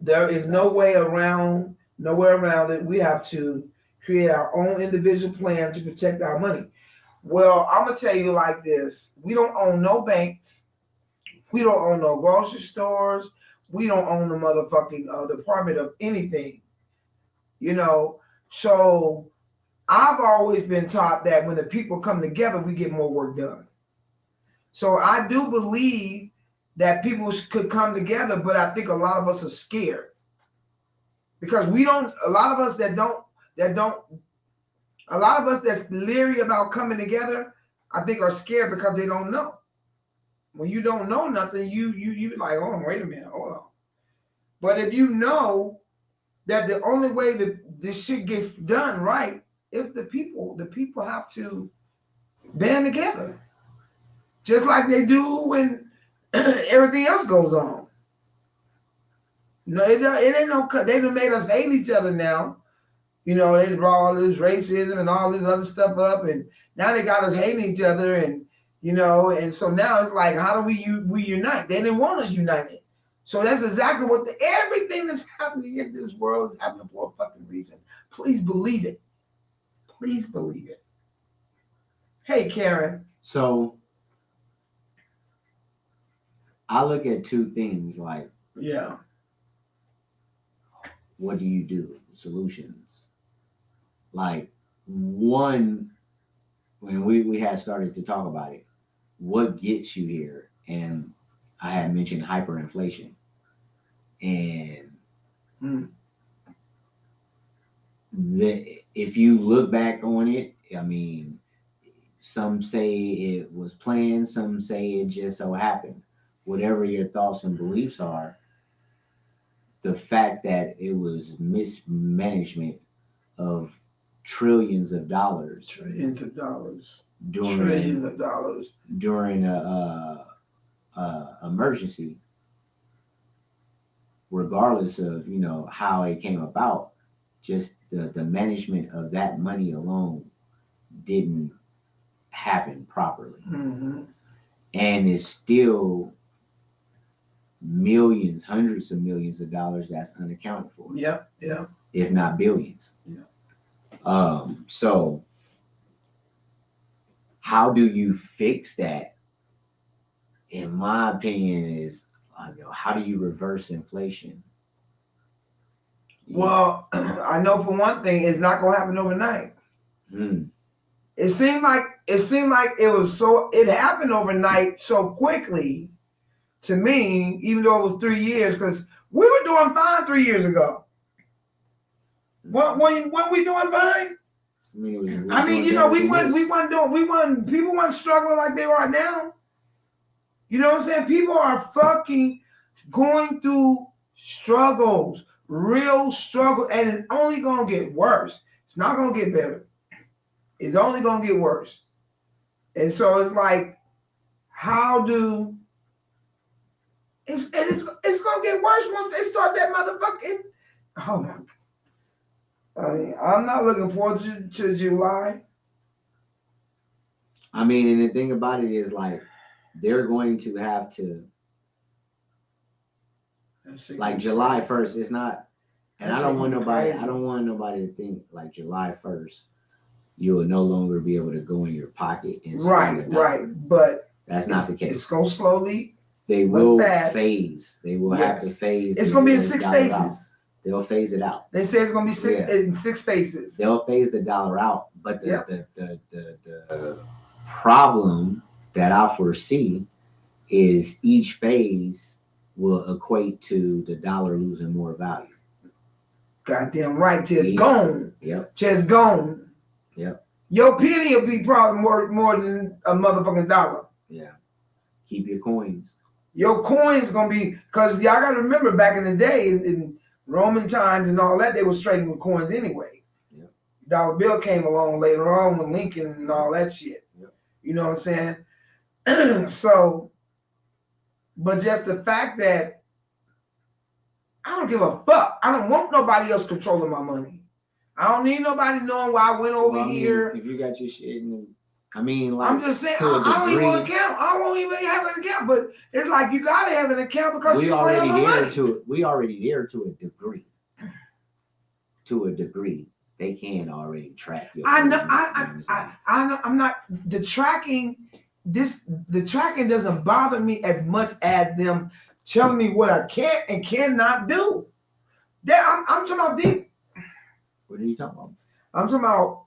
[SPEAKER 1] There is nowhere around it. We have to create our own individual plan to protect our money. Well, I'm gonna tell you like this: we don't own no banks. We don't own no grocery stores. We don't own the motherfucking department of anything. You know, so I've always been taught that when the people come together, we get more work done. So I do believe that people could come together, but I think a lot of us are scared because we don't. A lot of us a lot of us that's leery about coming together, I think are scared because they don't know. When you don't know nothing, you like, oh, wait a minute, hold on. But if you know that the only way that this shit gets done right, if the people have to band together, just like they do when everything else goes on. No, it ain't no. They done made us hate each other now. You know, they brought all this racism and all this other stuff up, and now they got us hating each other, and and so now it's like, how do we unite? They didn't want us united. So that's exactly what everything that's happening in this world is happening for a fucking reason. Please believe it. Please believe it. Hey, Karen.
[SPEAKER 2] So I look at two things like,
[SPEAKER 1] yeah,
[SPEAKER 2] what do you do? Solutions. Like, one, when we had started to talk about it, what gets you here? And I had mentioned hyperinflation. And if you look back on it, I mean, some say it was planned, some say it just so happened. Whatever your thoughts and beliefs are, the fact that it was mismanagement of trillions of dollars during a emergency, regardless of how it came about, just the management of that money alone didn't happen properly. And it's still millions, hundreds of millions of dollars that's unaccounted for.
[SPEAKER 1] Yeah.
[SPEAKER 2] If not billions.
[SPEAKER 1] Yeah.
[SPEAKER 2] So how do you fix that? In my opinion, is how do you reverse inflation?
[SPEAKER 1] Well, I know for one thing, it's not gonna happen overnight. It seemed like it happened overnight so quickly to me, even though it was 3 years, because we were doing fine 3 years ago. When we doing fine? People weren't struggling like they are now. You know what I'm saying? People are fucking going through struggles, real struggle, and it's only gonna get worse. It's not gonna get better. It's only gonna get worse. And so it's like, it's gonna get worse once they start that motherfucking. Oh my God. I'm not looking forward to July.
[SPEAKER 2] I mean, and the thing about it is, like, they're going to have to, like, July 1st. It's not, and I don't want nobody to think like July 1st you will no longer be able to go in your pocket and spend
[SPEAKER 1] right. But
[SPEAKER 2] that's not the case.
[SPEAKER 1] It's going slowly.
[SPEAKER 2] They will phase. They will have to phase.
[SPEAKER 1] It's going to be in 6 phases.
[SPEAKER 2] They'll phase it out.
[SPEAKER 1] They say it's going to be in 6 phases.
[SPEAKER 2] They'll phase the dollar out, but the problem that I foresee is each phase will equate to the dollar losing more value.
[SPEAKER 1] Goddamn right, till it's gone.
[SPEAKER 2] Yep.
[SPEAKER 1] Till it's gone.
[SPEAKER 2] Yep.
[SPEAKER 1] Your penny will be probably more than a motherfucking dollar.
[SPEAKER 2] Yeah. Keep your coins.
[SPEAKER 1] Your coins gonna be, because y'all gotta remember back in the day in Roman times and all that, they was trading with coins anyway.
[SPEAKER 2] Yep.
[SPEAKER 1] Dollar bill came along later on with Lincoln and all that shit.
[SPEAKER 2] Yep.
[SPEAKER 1] You know what I'm saying? So, but just the fact that I don't give a fuck. I don't want nobody else controlling my money. I don't need nobody knowing why I went over here.
[SPEAKER 2] If you got your shit in I mean, like,
[SPEAKER 1] I'm just saying,
[SPEAKER 2] to a
[SPEAKER 1] I don't even
[SPEAKER 2] degree,
[SPEAKER 1] want an account. I won't even have an account. But it's like you gotta have an account because
[SPEAKER 2] we
[SPEAKER 1] you don't
[SPEAKER 2] already
[SPEAKER 1] have no
[SPEAKER 2] there
[SPEAKER 1] money.
[SPEAKER 2] to we already there to a degree. To a degree, they can already track your.
[SPEAKER 1] I know.
[SPEAKER 2] movement, you know what I'm saying?
[SPEAKER 1] I know. I'm not the tracking. The tracking doesn't bother me as much as them telling me what I can and cannot do. I'm talking about deep.
[SPEAKER 2] What are you talking about?
[SPEAKER 1] I'm talking about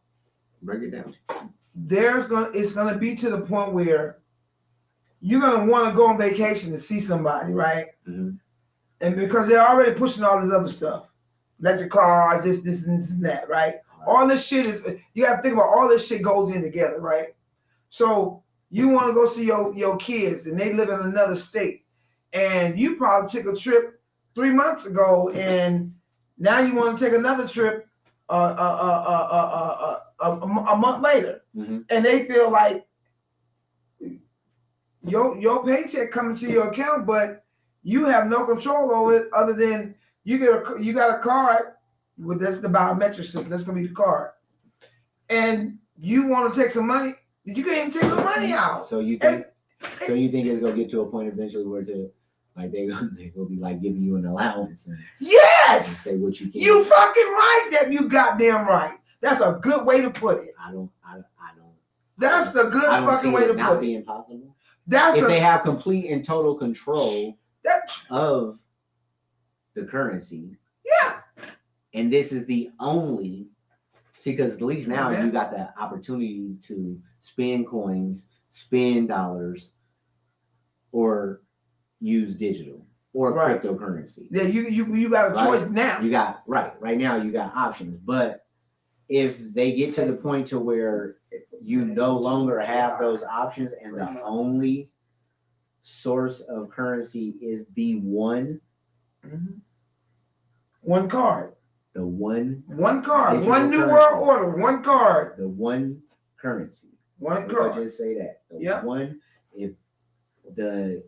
[SPEAKER 2] Break it down.
[SPEAKER 1] it's gonna be to the point where you're gonna want to go on vacation to see somebody, right?
[SPEAKER 2] Mm-hmm.
[SPEAKER 1] And because they're already pushing all this other stuff, electric cars, this and this and that, right? All this shit is, you got to think about all this shit goes in together, right? So you want to go see your kids and they live in another state, and you probably took a trip 3 months ago, and now you want to take another trip a month later,
[SPEAKER 2] Mm-hmm.
[SPEAKER 1] and they feel like your paycheck coming to your account, but you have no control over it other than you got a card with that's the biometric system. That's gonna be the card, and you want to take some money. You can't even take the money out.
[SPEAKER 2] So you think it's gonna get to a point eventually where they gonna be like giving you an allowance and
[SPEAKER 1] yes,
[SPEAKER 2] say what you can.
[SPEAKER 1] You fucking right. That you goddamn right. That's a good way to put it.
[SPEAKER 2] I don't.
[SPEAKER 1] That's the good fucking way to put it.
[SPEAKER 2] Not being possible. If they have complete and total control of the currency.
[SPEAKER 1] Yeah.
[SPEAKER 2] And this is the only, because at least now you got the opportunities to spend coins, spend dollars, or use digital or cryptocurrency.
[SPEAKER 1] Yeah, you got a choice now.
[SPEAKER 2] You got right now you got options. But if they get to the point to where you no longer have those options and the only source of currency is the one
[SPEAKER 1] card.
[SPEAKER 2] The one
[SPEAKER 1] card. One new world order. One card.
[SPEAKER 2] The one currency.
[SPEAKER 1] One card.
[SPEAKER 2] I just say that. The one. If the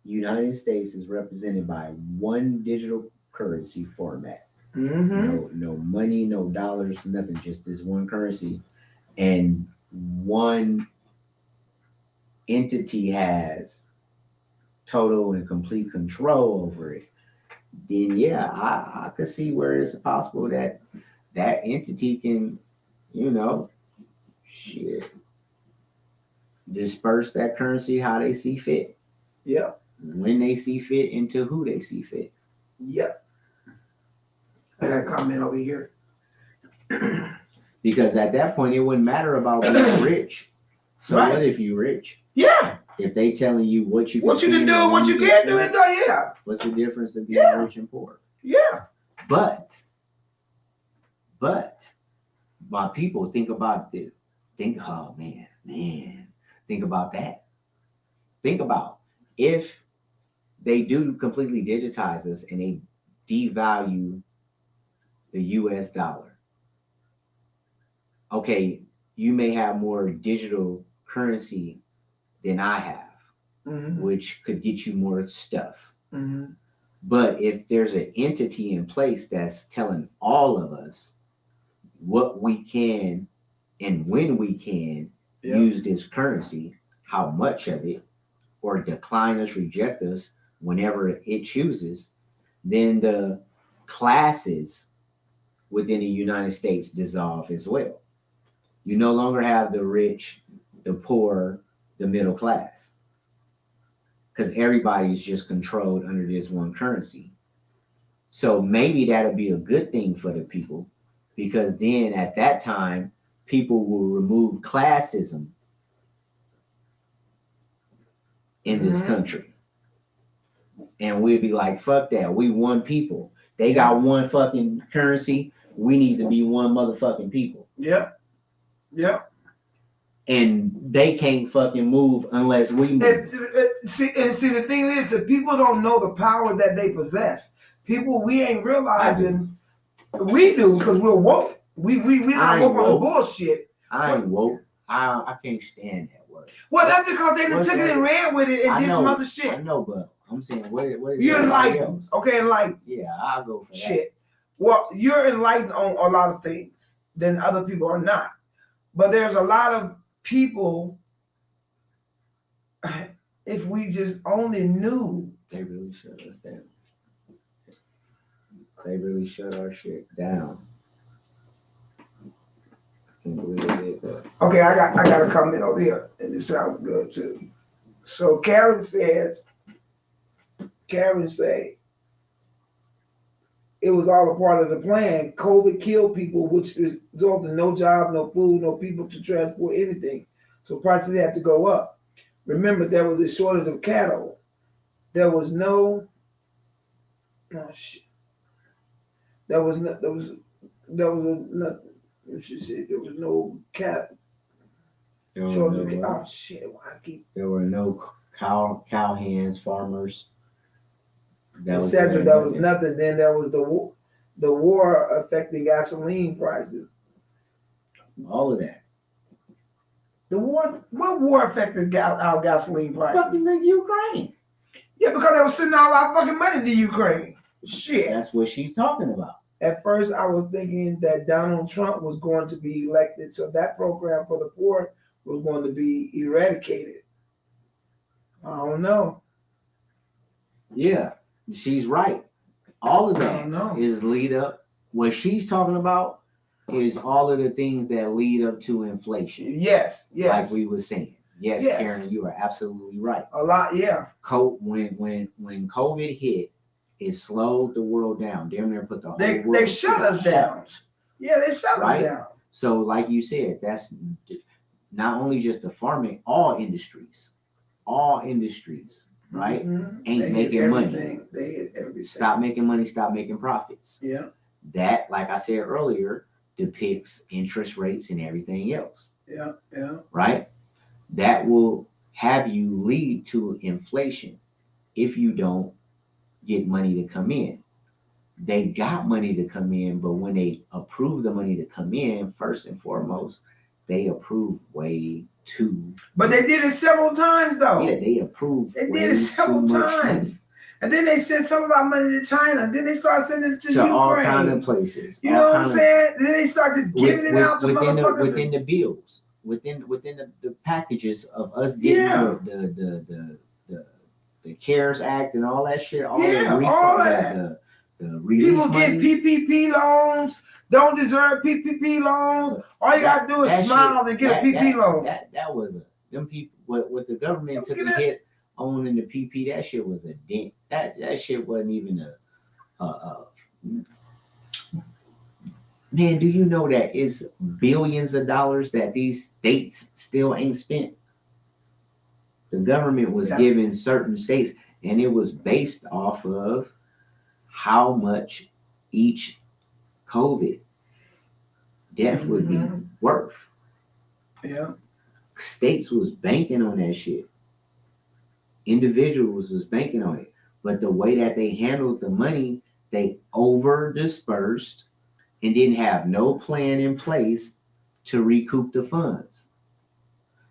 [SPEAKER 2] United States is represented by one digital currency format, no money, no dollars, nothing, just this one currency, and one entity has total and complete control over it, then yeah, I could see where it's possible that entity can, disperse that currency how they see fit.
[SPEAKER 1] Yep.
[SPEAKER 2] When they see fit and to who they see fit.
[SPEAKER 1] Yep. I got a comment over here.
[SPEAKER 2] Because at that point, it wouldn't matter about being rich. So what if you're rich?
[SPEAKER 1] Yeah.
[SPEAKER 2] If they telling you what you
[SPEAKER 1] can do and what you can't do, yeah.
[SPEAKER 2] What's the difference of being rich and poor?
[SPEAKER 1] Yeah.
[SPEAKER 2] But my people think about this. Oh man. Think about that. Think about if they do completely digitize us and they devalue the US dollar. Okay, you may have more digital currency than I have, which could get you more stuff. But if there's an entity in place that's telling all of us what we can and when we can use this currency, how much of it, or decline us, reject us whenever it chooses, then the classes within the United States dissolve as well. You no longer have the rich, the poor, the middle class, because everybody's just controlled under this one currency. So maybe that'll be a good thing for the people, because then at that time, people will remove classism in this country. And we'll be like, fuck that. We one people. They got one fucking currency. We need to be one motherfucking people.
[SPEAKER 1] Yep.
[SPEAKER 2] And they can't fucking move unless we move.
[SPEAKER 1] See, the thing is that people don't know the power that they possess. People, we ain't realizing. We do because we're woke. We not woke on the bullshit.
[SPEAKER 2] I ain't woke. I can't stand that word.
[SPEAKER 1] Well, that's because they took it and ran with it and did some other shit.
[SPEAKER 2] I know, but I'm saying, what is
[SPEAKER 1] you're enlightened? Okay, enlightened.
[SPEAKER 2] Yeah, I'll go for
[SPEAKER 1] shit. Well, you're enlightened on a lot of things than other people are not. But there's a lot of people, if we just only knew.
[SPEAKER 2] They really shut us down. They really shut our shit down. I can't believe they did that.
[SPEAKER 1] Okay, I got a comment over here, and this sounds good too. So Karen say it was all a part of the plan. COVID killed people, which resulted in no job, no food, no people to transport anything. So prices had to go up. Remember, there was a shortage of cattle. There was no, oh shit. There was no, she said there was no cat. Shortage of, oh shit, why I keep.
[SPEAKER 2] There were no cow hands, farmers.
[SPEAKER 1] Etc. There was nothing. Then there was the war affecting gasoline prices.
[SPEAKER 2] All of that.
[SPEAKER 1] The war, what war affected our gasoline prices?
[SPEAKER 2] Fucking the Ukraine.
[SPEAKER 1] Yeah, because they were sending all our fucking money to Ukraine. Shit.
[SPEAKER 2] That's what she's talking about.
[SPEAKER 1] At first, I was thinking that Donald Trump was going to be elected, so that program for the poor was going to be eradicated. I don't know.
[SPEAKER 2] Yeah, she's right. All of that is lead up. What she's talking about is all of the things that lead up to inflation.
[SPEAKER 1] Yes.
[SPEAKER 2] Like we were saying. Yes, Karen, you are absolutely right.
[SPEAKER 1] A lot, yeah.
[SPEAKER 2] When COVID hit, it slowed the world down. Damn near put the whole world.
[SPEAKER 1] They shut us down. Yeah, they shut us down.
[SPEAKER 2] So, like you said, that's not only just the farming, all industries, right?
[SPEAKER 1] Mm-hmm.
[SPEAKER 2] Ain't making money.
[SPEAKER 1] They hit everything.
[SPEAKER 2] Stop making money. Stop making profits.
[SPEAKER 1] Yeah.
[SPEAKER 2] That, like I said earlier, depicts interest rates and everything else.
[SPEAKER 1] Yeah.
[SPEAKER 2] Right? That will have you lead to inflation if you don't get money to come in. They got money to come in, but when they approve the money to come in, first and foremost, they approve way too.
[SPEAKER 1] But they did it several times, though.
[SPEAKER 2] Yeah, they approved.
[SPEAKER 1] They did it several times. And then they sent some of our money to China. Then they start sending it to Ukraine.
[SPEAKER 2] All kind of places.
[SPEAKER 1] You know what I'm saying? Then they start just giving it out to motherfuckers.
[SPEAKER 2] Within the bills, within the packages of us getting the CARES Act and all that shit.
[SPEAKER 1] All that. The people get PPP loans, don't deserve PPP loans. All you gotta do is smile and get a PPP loan.
[SPEAKER 2] That was them people. What the government took a hit on in the PP. That shit was a dent. That shit wasn't even Man, do you know that it's billions of dollars that these states still ain't spent? The government was giving certain states, and it was based off of how much each COVID death would be worth.
[SPEAKER 1] Yeah.
[SPEAKER 2] States was banking on that shit. Individuals was banking on it. But the way that they handled the money, they over dispersed and didn't have no plan in place to recoup the funds.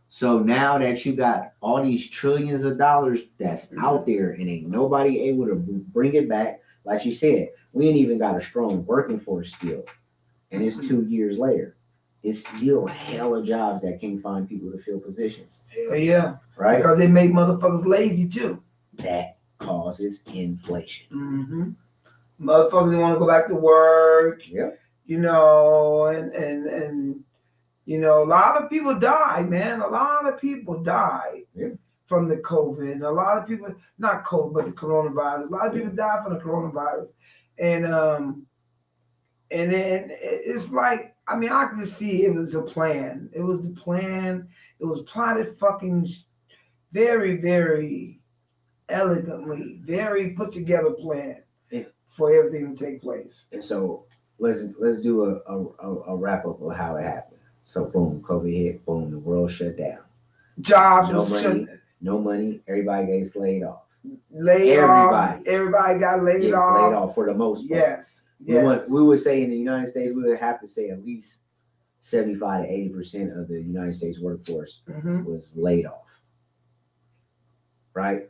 [SPEAKER 2] So now that you got all these trillions of dollars that's out there and ain't nobody able to bring it back, like you said, we ain't even got a strong working force still. And it's 2 years later. It's still hella jobs that can't find people to fill positions.
[SPEAKER 1] Hell yeah.
[SPEAKER 2] Right?
[SPEAKER 1] Because they make motherfuckers lazy too.
[SPEAKER 2] That causes inflation.
[SPEAKER 1] Mm-hmm. Motherfuckers want to go back to work.
[SPEAKER 2] Yeah.
[SPEAKER 1] You know, and you know, a lot of people died, man. A lot of people died from the COVID. A lot of people, not COVID, but the coronavirus. A lot of people died from the coronavirus. And then it's like, I mean, I could see it was a plan. It was the plan. It was plotted fucking very, very elegantly, very put together plan for everything to take place.
[SPEAKER 2] And so let's do a wrap up of how it happened. So boom, COVID hit, boom, the world shut down.
[SPEAKER 1] Jobs
[SPEAKER 2] no money, everybody gets laid off.
[SPEAKER 1] Everybody got laid off
[SPEAKER 2] for the most part.
[SPEAKER 1] Yes.
[SPEAKER 2] We would say in the United States, we would have to say at least 75 to 80% of the United States workforce was laid off. Right?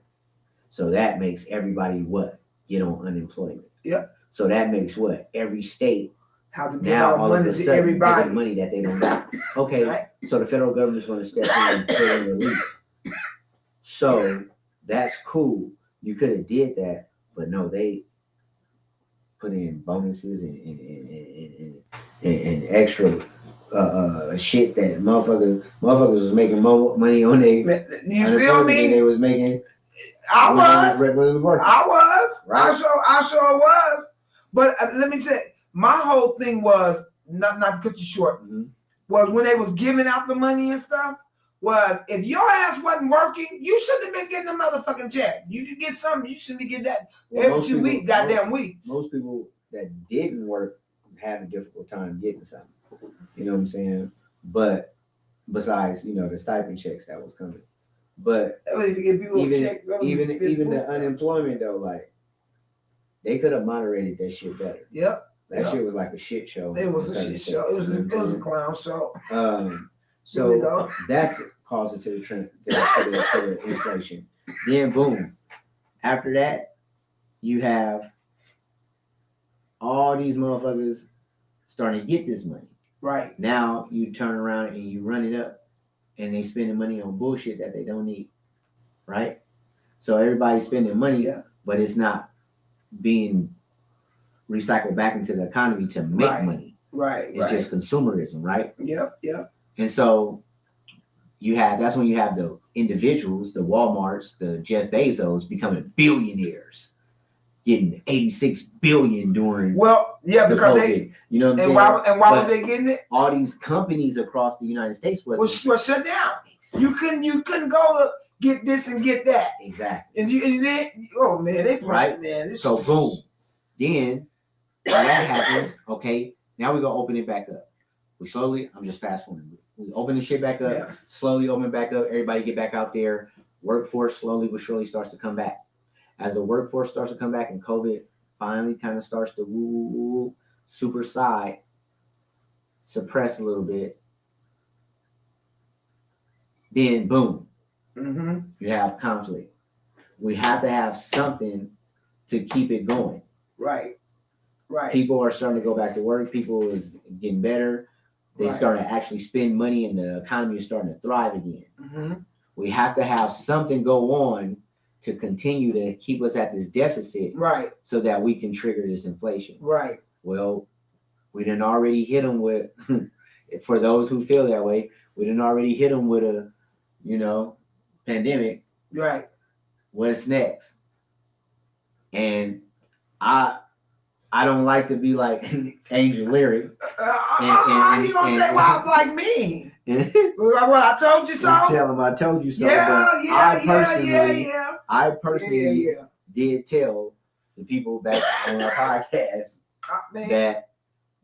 [SPEAKER 2] So that makes everybody what? Get on unemployment.
[SPEAKER 1] Yeah.
[SPEAKER 2] So that makes what? Every state
[SPEAKER 1] Have to give
[SPEAKER 2] Now
[SPEAKER 1] out
[SPEAKER 2] all of
[SPEAKER 1] money
[SPEAKER 2] a
[SPEAKER 1] to
[SPEAKER 2] sudden
[SPEAKER 1] everybody.
[SPEAKER 2] giving money that they don't got. Okay,
[SPEAKER 1] Right.
[SPEAKER 2] so the federal government's going to step in and put in relief. So that's cool. You could have did that, but no, they put in bonuses and extra shit that motherfuckers was making more money on their
[SPEAKER 1] You feel
[SPEAKER 2] than they
[SPEAKER 1] me?
[SPEAKER 2] was making.
[SPEAKER 1] I was.
[SPEAKER 2] Regular work.
[SPEAKER 1] I was.
[SPEAKER 2] Right.
[SPEAKER 1] I sure was. But let me tell you, my whole thing was not to cut you short.
[SPEAKER 2] Mm-hmm.
[SPEAKER 1] Was when they was giving out the money and stuff. Was if your ass wasn't working, you shouldn't have been getting a motherfucking check. You could get something. You shouldn't be getting that every 2 weeks, goddamn weeks.
[SPEAKER 2] Most people that didn't work had a difficult time getting something. You know what I'm saying? But besides, the stipend checks that was coming. But even the unemployment though, like they could have moderated that shit better.
[SPEAKER 1] Yep.
[SPEAKER 2] That shit was like a shit show.
[SPEAKER 1] It was a shit show. It was a clown show.
[SPEAKER 2] So that's causing to the trend to the inflation. Then boom, after that, you have all these motherfuckers starting to get this money.
[SPEAKER 1] Right.
[SPEAKER 2] Now you turn around and you run it up, and they spending money on bullshit that they don't need. Right. So everybody's spending money, but it's not being recycled back into the economy to make money.
[SPEAKER 1] Right.
[SPEAKER 2] It's just consumerism, right?
[SPEAKER 1] Yep.
[SPEAKER 2] And so that's when you have the individuals, the Walmarts, the Jeff Bezos becoming billionaires, getting 86 billion during
[SPEAKER 1] because
[SPEAKER 2] COVID.
[SPEAKER 1] they,
[SPEAKER 2] you know what I'm
[SPEAKER 1] saying?
[SPEAKER 2] And
[SPEAKER 1] why was they getting it?
[SPEAKER 2] All these companies across the United States
[SPEAKER 1] was shut down. Exactly. You couldn't go to get this and get that.
[SPEAKER 2] Exactly.
[SPEAKER 1] And then oh man, they
[SPEAKER 2] right.
[SPEAKER 1] Man,
[SPEAKER 2] so boom, then that happens. Okay, now we're gonna open it back up. I'm just fast forwarding. We open the shit back up, slowly open back up. Everybody get back out there. Workforce slowly but surely starts to come back. As the workforce starts to come back and COVID finally kind of starts to superside, suppress a little bit, then boom, you have conflict. We have to have something to keep it going.
[SPEAKER 1] Right.
[SPEAKER 2] People are starting to go back to work. People is getting better. They start to actually spend money, and the economy is starting to thrive again. We have to have something go on to continue to keep us at this deficit, so that we can trigger this inflation.
[SPEAKER 1] Right.
[SPEAKER 2] Well, we done already hit them with, for those who feel that way, we done already hit them with a, pandemic.
[SPEAKER 1] Right.
[SPEAKER 2] What's next? And I don't like to be like Angel Lyric.
[SPEAKER 1] How you gonna say why I'm like me? Well, I told you so.
[SPEAKER 2] Tell him I told you so. I personally did tell the people back on our podcast that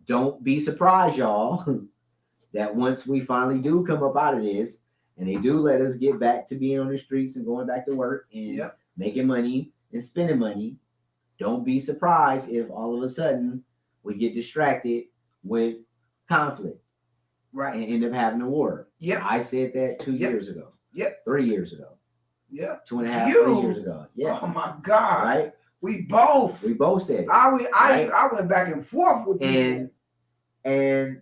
[SPEAKER 2] don't be surprised, y'all, that once we finally do come up out of this and they do let us get back to being on the streets and going back to work and making money and spending money, don't be surprised if all of a sudden we get distracted with conflict.
[SPEAKER 1] Right.
[SPEAKER 2] And end up having a war.
[SPEAKER 1] Yeah.
[SPEAKER 2] I said that 2 years ago. 3 years ago. 2.5, 3 years ago. Yes.
[SPEAKER 1] Oh my God.
[SPEAKER 2] Right?
[SPEAKER 1] We both
[SPEAKER 2] said it.
[SPEAKER 1] I went back and forth with
[SPEAKER 2] you. And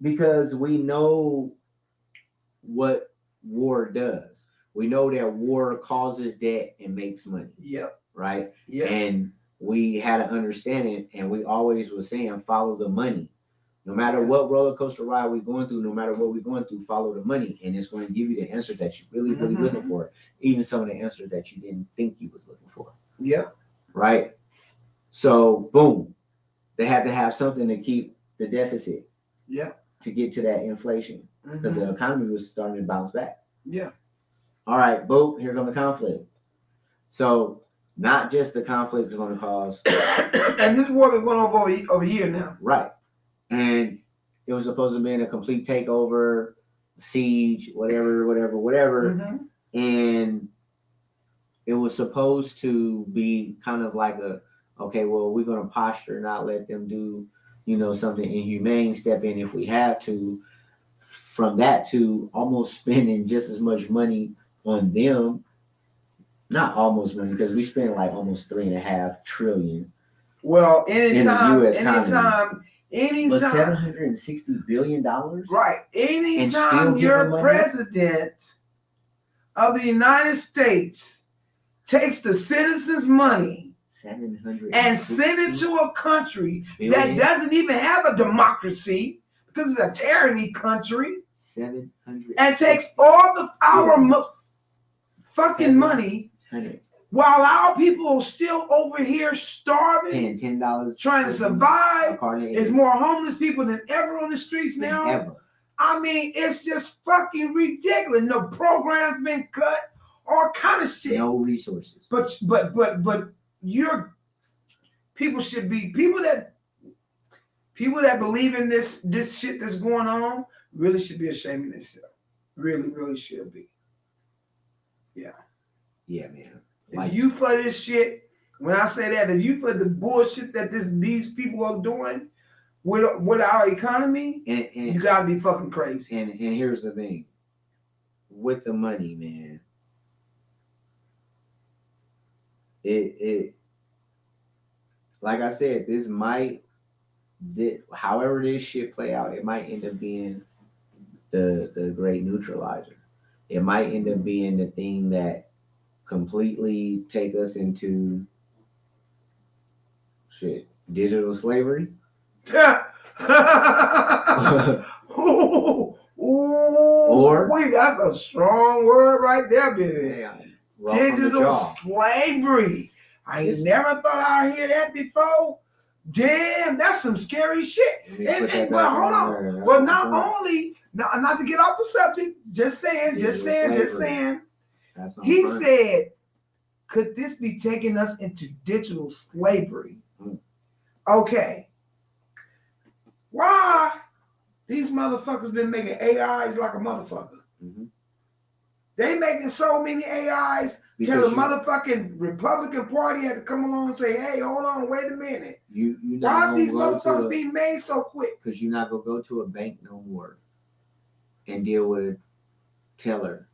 [SPEAKER 2] because we know what war does. We know that war causes debt and makes money.
[SPEAKER 1] Yep.
[SPEAKER 2] Right?
[SPEAKER 1] Yeah.
[SPEAKER 2] And we had an understanding, and we always were saying, follow the money. No matter what roller coaster ride we're going through, no matter what we're going through, follow the money. And it's going to give you the answer that you're really, really looking for. Even some of the answers that you didn't think you was looking for.
[SPEAKER 1] Yeah.
[SPEAKER 2] Right? So, boom. They had to have something to keep the deficit.
[SPEAKER 1] Yeah.
[SPEAKER 2] To get to that inflation. Because the economy was starting to bounce back.
[SPEAKER 1] Yeah.
[SPEAKER 2] All right, boom, here comes the conflict. So, not just the conflict is going to cause.
[SPEAKER 1] And this war is going on for over a year now.
[SPEAKER 2] Right. And it was supposed to be a complete takeover, siege, whatever. And it was supposed to be kind of like okay, well, we're going to posture, not let them do, something inhumane, step in if we have to. From that to almost spending just as much money on them. Not almost money, because we spent like almost $3.5 trillion
[SPEAKER 1] Well,
[SPEAKER 2] in the U.S. economy.
[SPEAKER 1] anytime,
[SPEAKER 2] But $760 billion?
[SPEAKER 1] right? Anytime your president of the United States takes the citizens' money and send it to a country that doesn't even have a democracy because it's a tyranny country, and takes all of our fucking money while our people are still over here starving,
[SPEAKER 2] paying $10,
[SPEAKER 1] trying to survive. There's more homeless people than ever on the streets now.
[SPEAKER 2] Ever.
[SPEAKER 1] I mean, it's just fucking ridiculous. No programs been cut, all kind of shit.
[SPEAKER 2] No resources.
[SPEAKER 1] But your people should be people that believe in this shit that's going on really should be ashamed of themselves. Really, really should be. Yeah.
[SPEAKER 2] Yeah, man.
[SPEAKER 1] If you for this shit, when I say that, if you for the bullshit that these people are doing with our economy, and you gotta be fucking crazy.
[SPEAKER 2] And here's the thing. With the money, man, it like I said, however this shit play out, it might end up being the great neutralizer. It might end up being the thing that completely take us into digital slavery.
[SPEAKER 1] Or wait, that's a strong word right there, baby.
[SPEAKER 2] Yeah,
[SPEAKER 1] digital slavery. I never thought I'd hear that before. Damn, that's some scary shit. But hold on. Well, not to get off the subject, just saying. He said, could this be taking us into digital slavery? Okay. Why these motherfuckers been making AIs like a motherfucker? Mm-hmm. They making so many AIs till the motherfucking Republican Party had to come along and say, hey, hold on, wait a minute. Why are these motherfuckers being made so quick?
[SPEAKER 2] Because you're not going to go to a bank no more and deal with a teller.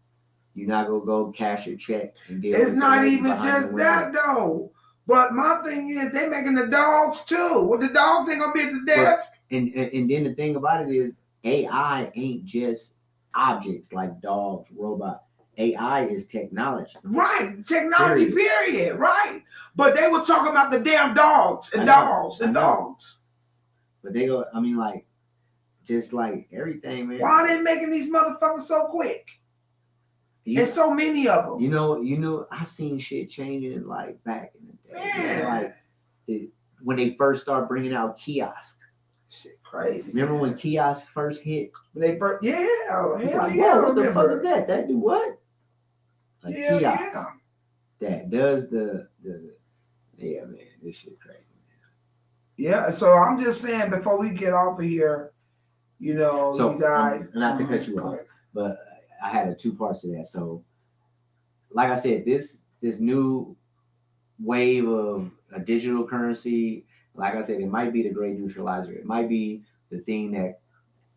[SPEAKER 2] You're not going to go cash a check and deal with
[SPEAKER 1] It's not even just that, though. But my thing is, they making the dogs, too. Well, the dogs ain't going to be at the desk.
[SPEAKER 2] And then the thing about it is, AI ain't just objects like dogs, robots. AI is technology.
[SPEAKER 1] Right. Technology, period. Right. But they were talking about the damn dogs and dogs.
[SPEAKER 2] But they go, I mean, like, just like everything, man.
[SPEAKER 1] Why are they making these motherfuckers so quick? There's so many of them.
[SPEAKER 2] You know, I seen shit changing like back in the day.
[SPEAKER 1] Man.
[SPEAKER 2] When they first started bringing out kiosks.
[SPEAKER 1] Shit crazy.
[SPEAKER 2] Remember when kiosks first hit?
[SPEAKER 1] What the
[SPEAKER 2] fuck is that? That do what? A kiosk that does the man, this shit crazy, man.
[SPEAKER 1] Yeah, so I'm just saying before we get off of here, you guys.
[SPEAKER 2] Not to cut you off, but I had 2 parts to that. So, like I said, this new wave of a digital currency, like I said, it might be the great neutralizer. It might be the thing that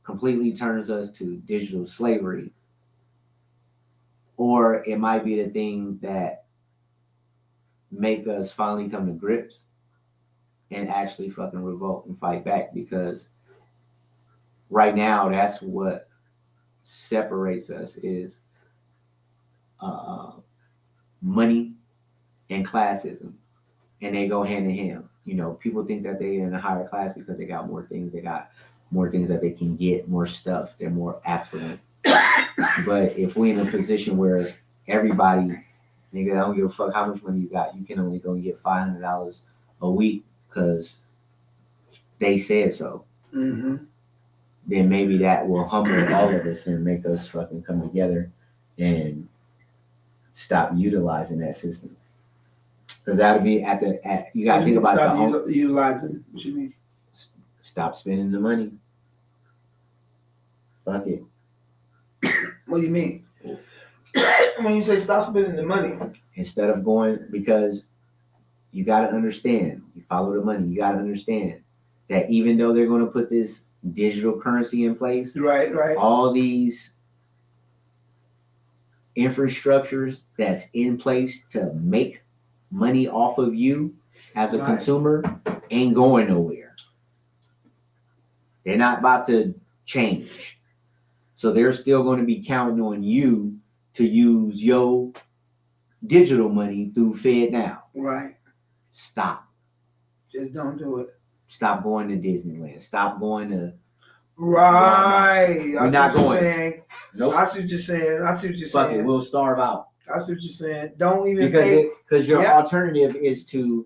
[SPEAKER 2] completely turns us to digital slavery. Or it might be the thing that make us finally come to grips and actually fucking revolt and fight back, because right now that's what separates us is money and classism, and they go hand in hand. You know, people think that they're in a higher class because they got more things. They got more things that they can get, more stuff. They're more affluent. But if we're in a position where everybody, nigga, I don't give a fuck how much money you got, you can only go and get $500 a week because they said so. Mm-hmm. Then maybe that will humble all of us and make us fucking come together and stop utilizing that system. Because that'll be you gotta think about
[SPEAKER 1] utilizing. What you mean?
[SPEAKER 2] Stop spending the money. Fuck it.
[SPEAKER 1] What do you mean? When you say stop spending the money?
[SPEAKER 2] Instead of going, because you got to understand, you follow the money, you got to understand that even though they're going to put this digital currency in place,
[SPEAKER 1] right,
[SPEAKER 2] all these infrastructures that's in place to make money off of you as a
[SPEAKER 1] Right.
[SPEAKER 2] consumer ain't going nowhere. They're not about to change. So they're still going to be counting on you to use your digital money through FedNow.
[SPEAKER 1] Right.
[SPEAKER 2] Stop.
[SPEAKER 1] Just don't do it.
[SPEAKER 2] Stop going to Disneyland. Stop going to.
[SPEAKER 1] Right.
[SPEAKER 2] We're not going.
[SPEAKER 1] Saying.
[SPEAKER 2] Nope.
[SPEAKER 1] I see what you're saying. I see what you're
[SPEAKER 2] Fuck
[SPEAKER 1] saying.
[SPEAKER 2] it, we'll starve out.
[SPEAKER 1] I see what you're saying. Don't even
[SPEAKER 2] because your alternative is to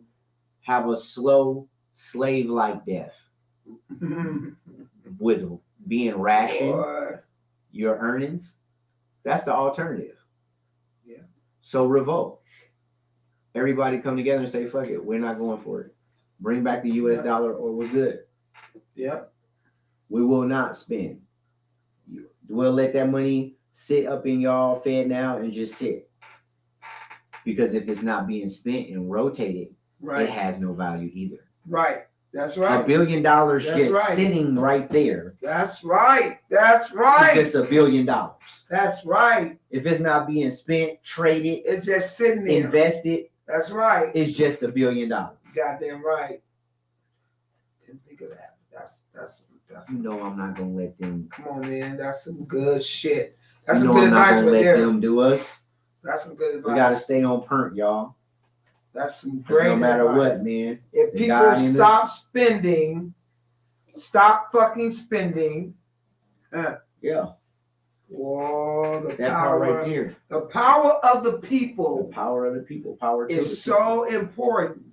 [SPEAKER 2] have a slow slave-like death with being rationed your earnings. That's the alternative.
[SPEAKER 1] Yeah.
[SPEAKER 2] So revolt. Everybody come together and say, fuck it, we're not going for it. Bring back the US dollar or we're good.
[SPEAKER 1] Yeah.
[SPEAKER 2] We will not spend. We'll let that money sit up in y'all FedNow and just sit. Because if it's not being spent and rotated, it has no value either.
[SPEAKER 1] Right. That's right.
[SPEAKER 2] $1 billion just sitting right there.
[SPEAKER 1] That's right. That's right.
[SPEAKER 2] It's just $1 billion.
[SPEAKER 1] That's right.
[SPEAKER 2] If it's not being spent, traded,
[SPEAKER 1] it's just sitting there.
[SPEAKER 2] Invested.
[SPEAKER 1] That's right.
[SPEAKER 2] It's just $1 billion.
[SPEAKER 1] Goddamn right. Didn't think of that. That's.
[SPEAKER 2] You know I'm not gonna let them.
[SPEAKER 1] Come on, man. That's some good shit. That's
[SPEAKER 2] some
[SPEAKER 1] good advice
[SPEAKER 2] right there. Them do us.
[SPEAKER 1] That's some good advice.
[SPEAKER 2] We gotta stay on pernt, y'all.
[SPEAKER 1] That's some great
[SPEAKER 2] no matter
[SPEAKER 1] advice.
[SPEAKER 2] What, man.
[SPEAKER 1] If people stop spending, stop fucking spending.
[SPEAKER 2] Yeah.
[SPEAKER 1] Whoa,
[SPEAKER 2] that power right there.
[SPEAKER 1] The power of the people.
[SPEAKER 2] The power of the people. Power to
[SPEAKER 1] is so important.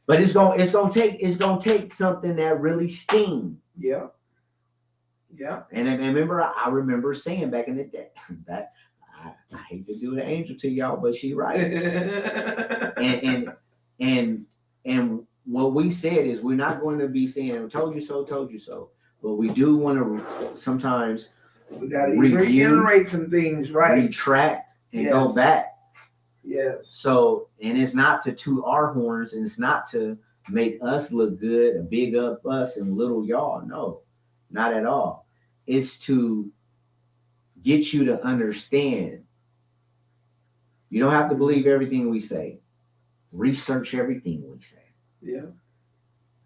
[SPEAKER 2] But it's gonna take something that really stings.
[SPEAKER 1] Yeah. Yeah.
[SPEAKER 2] And I remember saying back in the day that I hate to do the angel to y'all, but she right. and what we said is we're not going to be saying told you so. But we do want to sometimes
[SPEAKER 1] we gotta reiterate some things, right?
[SPEAKER 2] Retract and go back.
[SPEAKER 1] Yes.
[SPEAKER 2] So, and it's not to toot our horns, and it's not to make us look good and big up us and little y'all. No, not at all. It's to get you to understand. You don't have to believe everything we say. Research everything we say.
[SPEAKER 1] Yeah.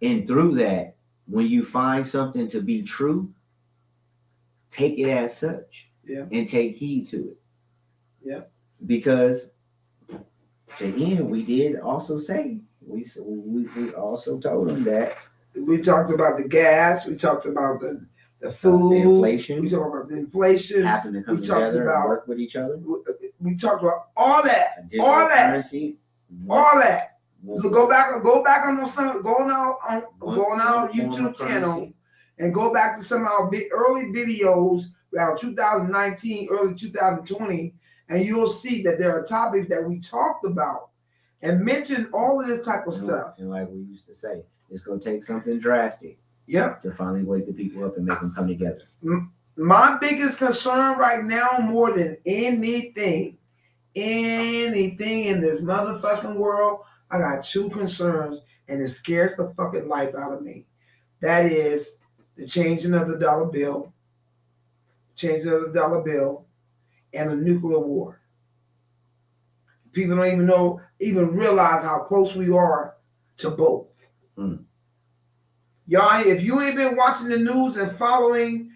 [SPEAKER 2] And through that, when you find something to be true, take it as such.
[SPEAKER 1] Yeah.
[SPEAKER 2] And take heed to it.
[SPEAKER 1] Yeah.
[SPEAKER 2] Because to end, we did also say, we also told them that.
[SPEAKER 1] We talked about the gas. We talked about the food.
[SPEAKER 2] The inflation.
[SPEAKER 1] We talked about the inflation.
[SPEAKER 2] Having to come together and work with each other.
[SPEAKER 1] We talked about all that. All that.
[SPEAKER 2] Currency.
[SPEAKER 1] All that. Go back on some. Go on our YouTube channel and go back to some of our early videos around 2019, early 2020. And you'll see that there are topics that we talked about and mentioned all of this type of stuff.
[SPEAKER 2] And like we used to say, it's going to take something drastic to finally wake the people up and make them come together.
[SPEAKER 1] My biggest concern right now, more than anything in this motherfucking world, I got two concerns, and it scares the fucking life out of me. That is the changing of the dollar bill, and a nuclear war. People don't even realize how close we are to both. Y'all, if you ain't been watching the news and following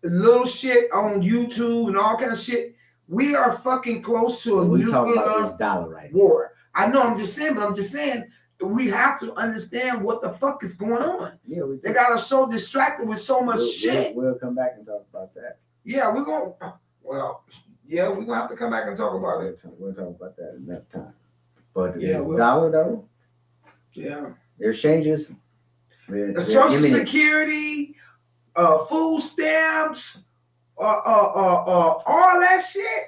[SPEAKER 1] little shit on YouTube and all kind of shit, we are fucking close to a nuclear war. I know, I'm just saying we have to understand what the fuck is going on.
[SPEAKER 2] Yeah,
[SPEAKER 1] they got us so distracted with so much shit.
[SPEAKER 2] We'll come back and talk about that.
[SPEAKER 1] Yeah, we're gonna have to come back and talk about it.
[SPEAKER 2] We'll talk about that another time. But this dollar though, there's changes.
[SPEAKER 1] Social Security, food stamps, all that shit.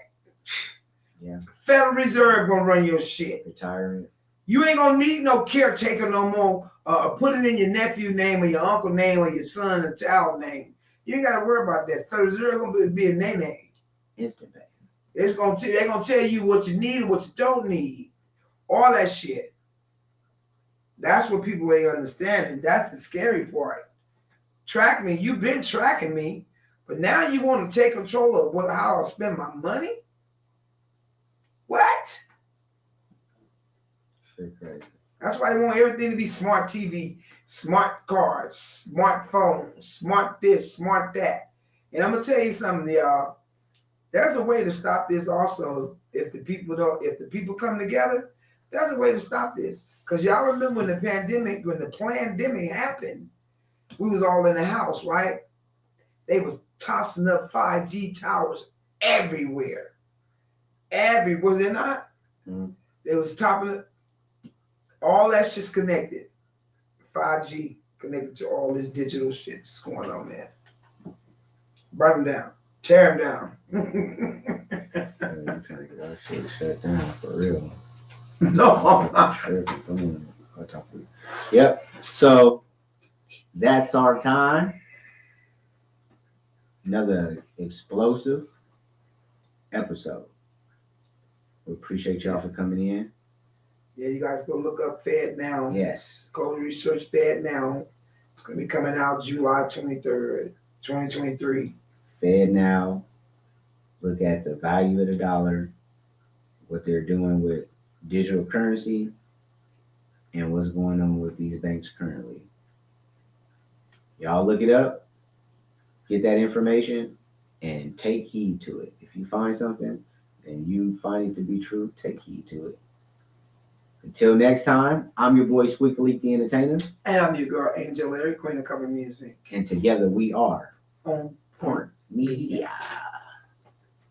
[SPEAKER 2] Yeah.
[SPEAKER 1] Federal Reserve gonna run your shit.
[SPEAKER 2] Retirement.
[SPEAKER 1] You ain't gonna need no caretaker no more. Put it in your nephew name or your uncle name or your son or child name. You ain't gotta worry about that. Federal Reserve gonna be in their name.
[SPEAKER 2] Instant pay.
[SPEAKER 1] They're gonna tell you what you need and what you don't need. All that shit. That's what people ain't understanding. That's the scary part. Track me. You've been tracking me, but now you want to take control of how I spend my money? What?
[SPEAKER 2] Shit crazy.
[SPEAKER 1] That's why they want everything to be smart TV, smart cards, smart phones, smart this, smart that. And I'm gonna tell you something, y'all. There's a way to stop this also. If the people come together, there's a way to stop this. Cause y'all remember when the pandemic happened, we was all in the house, right? They was tossing up 5G towers everywhere. Was they not?
[SPEAKER 2] Mm.
[SPEAKER 1] They was topping all that shit's connected. 5G connected to all this digital shit that's going on, man. Burn them down. Tear them down.
[SPEAKER 2] You trying to get our shit shut down for real.
[SPEAKER 1] No, I'm not.
[SPEAKER 2] I'll talk to you. Yep. So that's our time. Another explosive episode. We appreciate y'all for coming in.
[SPEAKER 1] Yeah, you guys go look up FedNow.
[SPEAKER 2] Yes.
[SPEAKER 1] Go research FedNow. It's going to be coming out July 23rd, 2023.
[SPEAKER 2] FedNow. Look at the value of the dollar, what they're doing with digital currency, and what's going on with these banks currently. Y'all look it up, get that information, and take heed to it. If you find something and you find it to be true, take heed to it. Until next time, I'm your boy Squeakly the Entertainer.
[SPEAKER 1] And I'm your girl, Angel Larry, Queen of Cover Music.
[SPEAKER 2] And together we are
[SPEAKER 1] On
[SPEAKER 2] Point Media.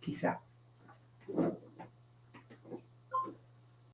[SPEAKER 1] Peace out.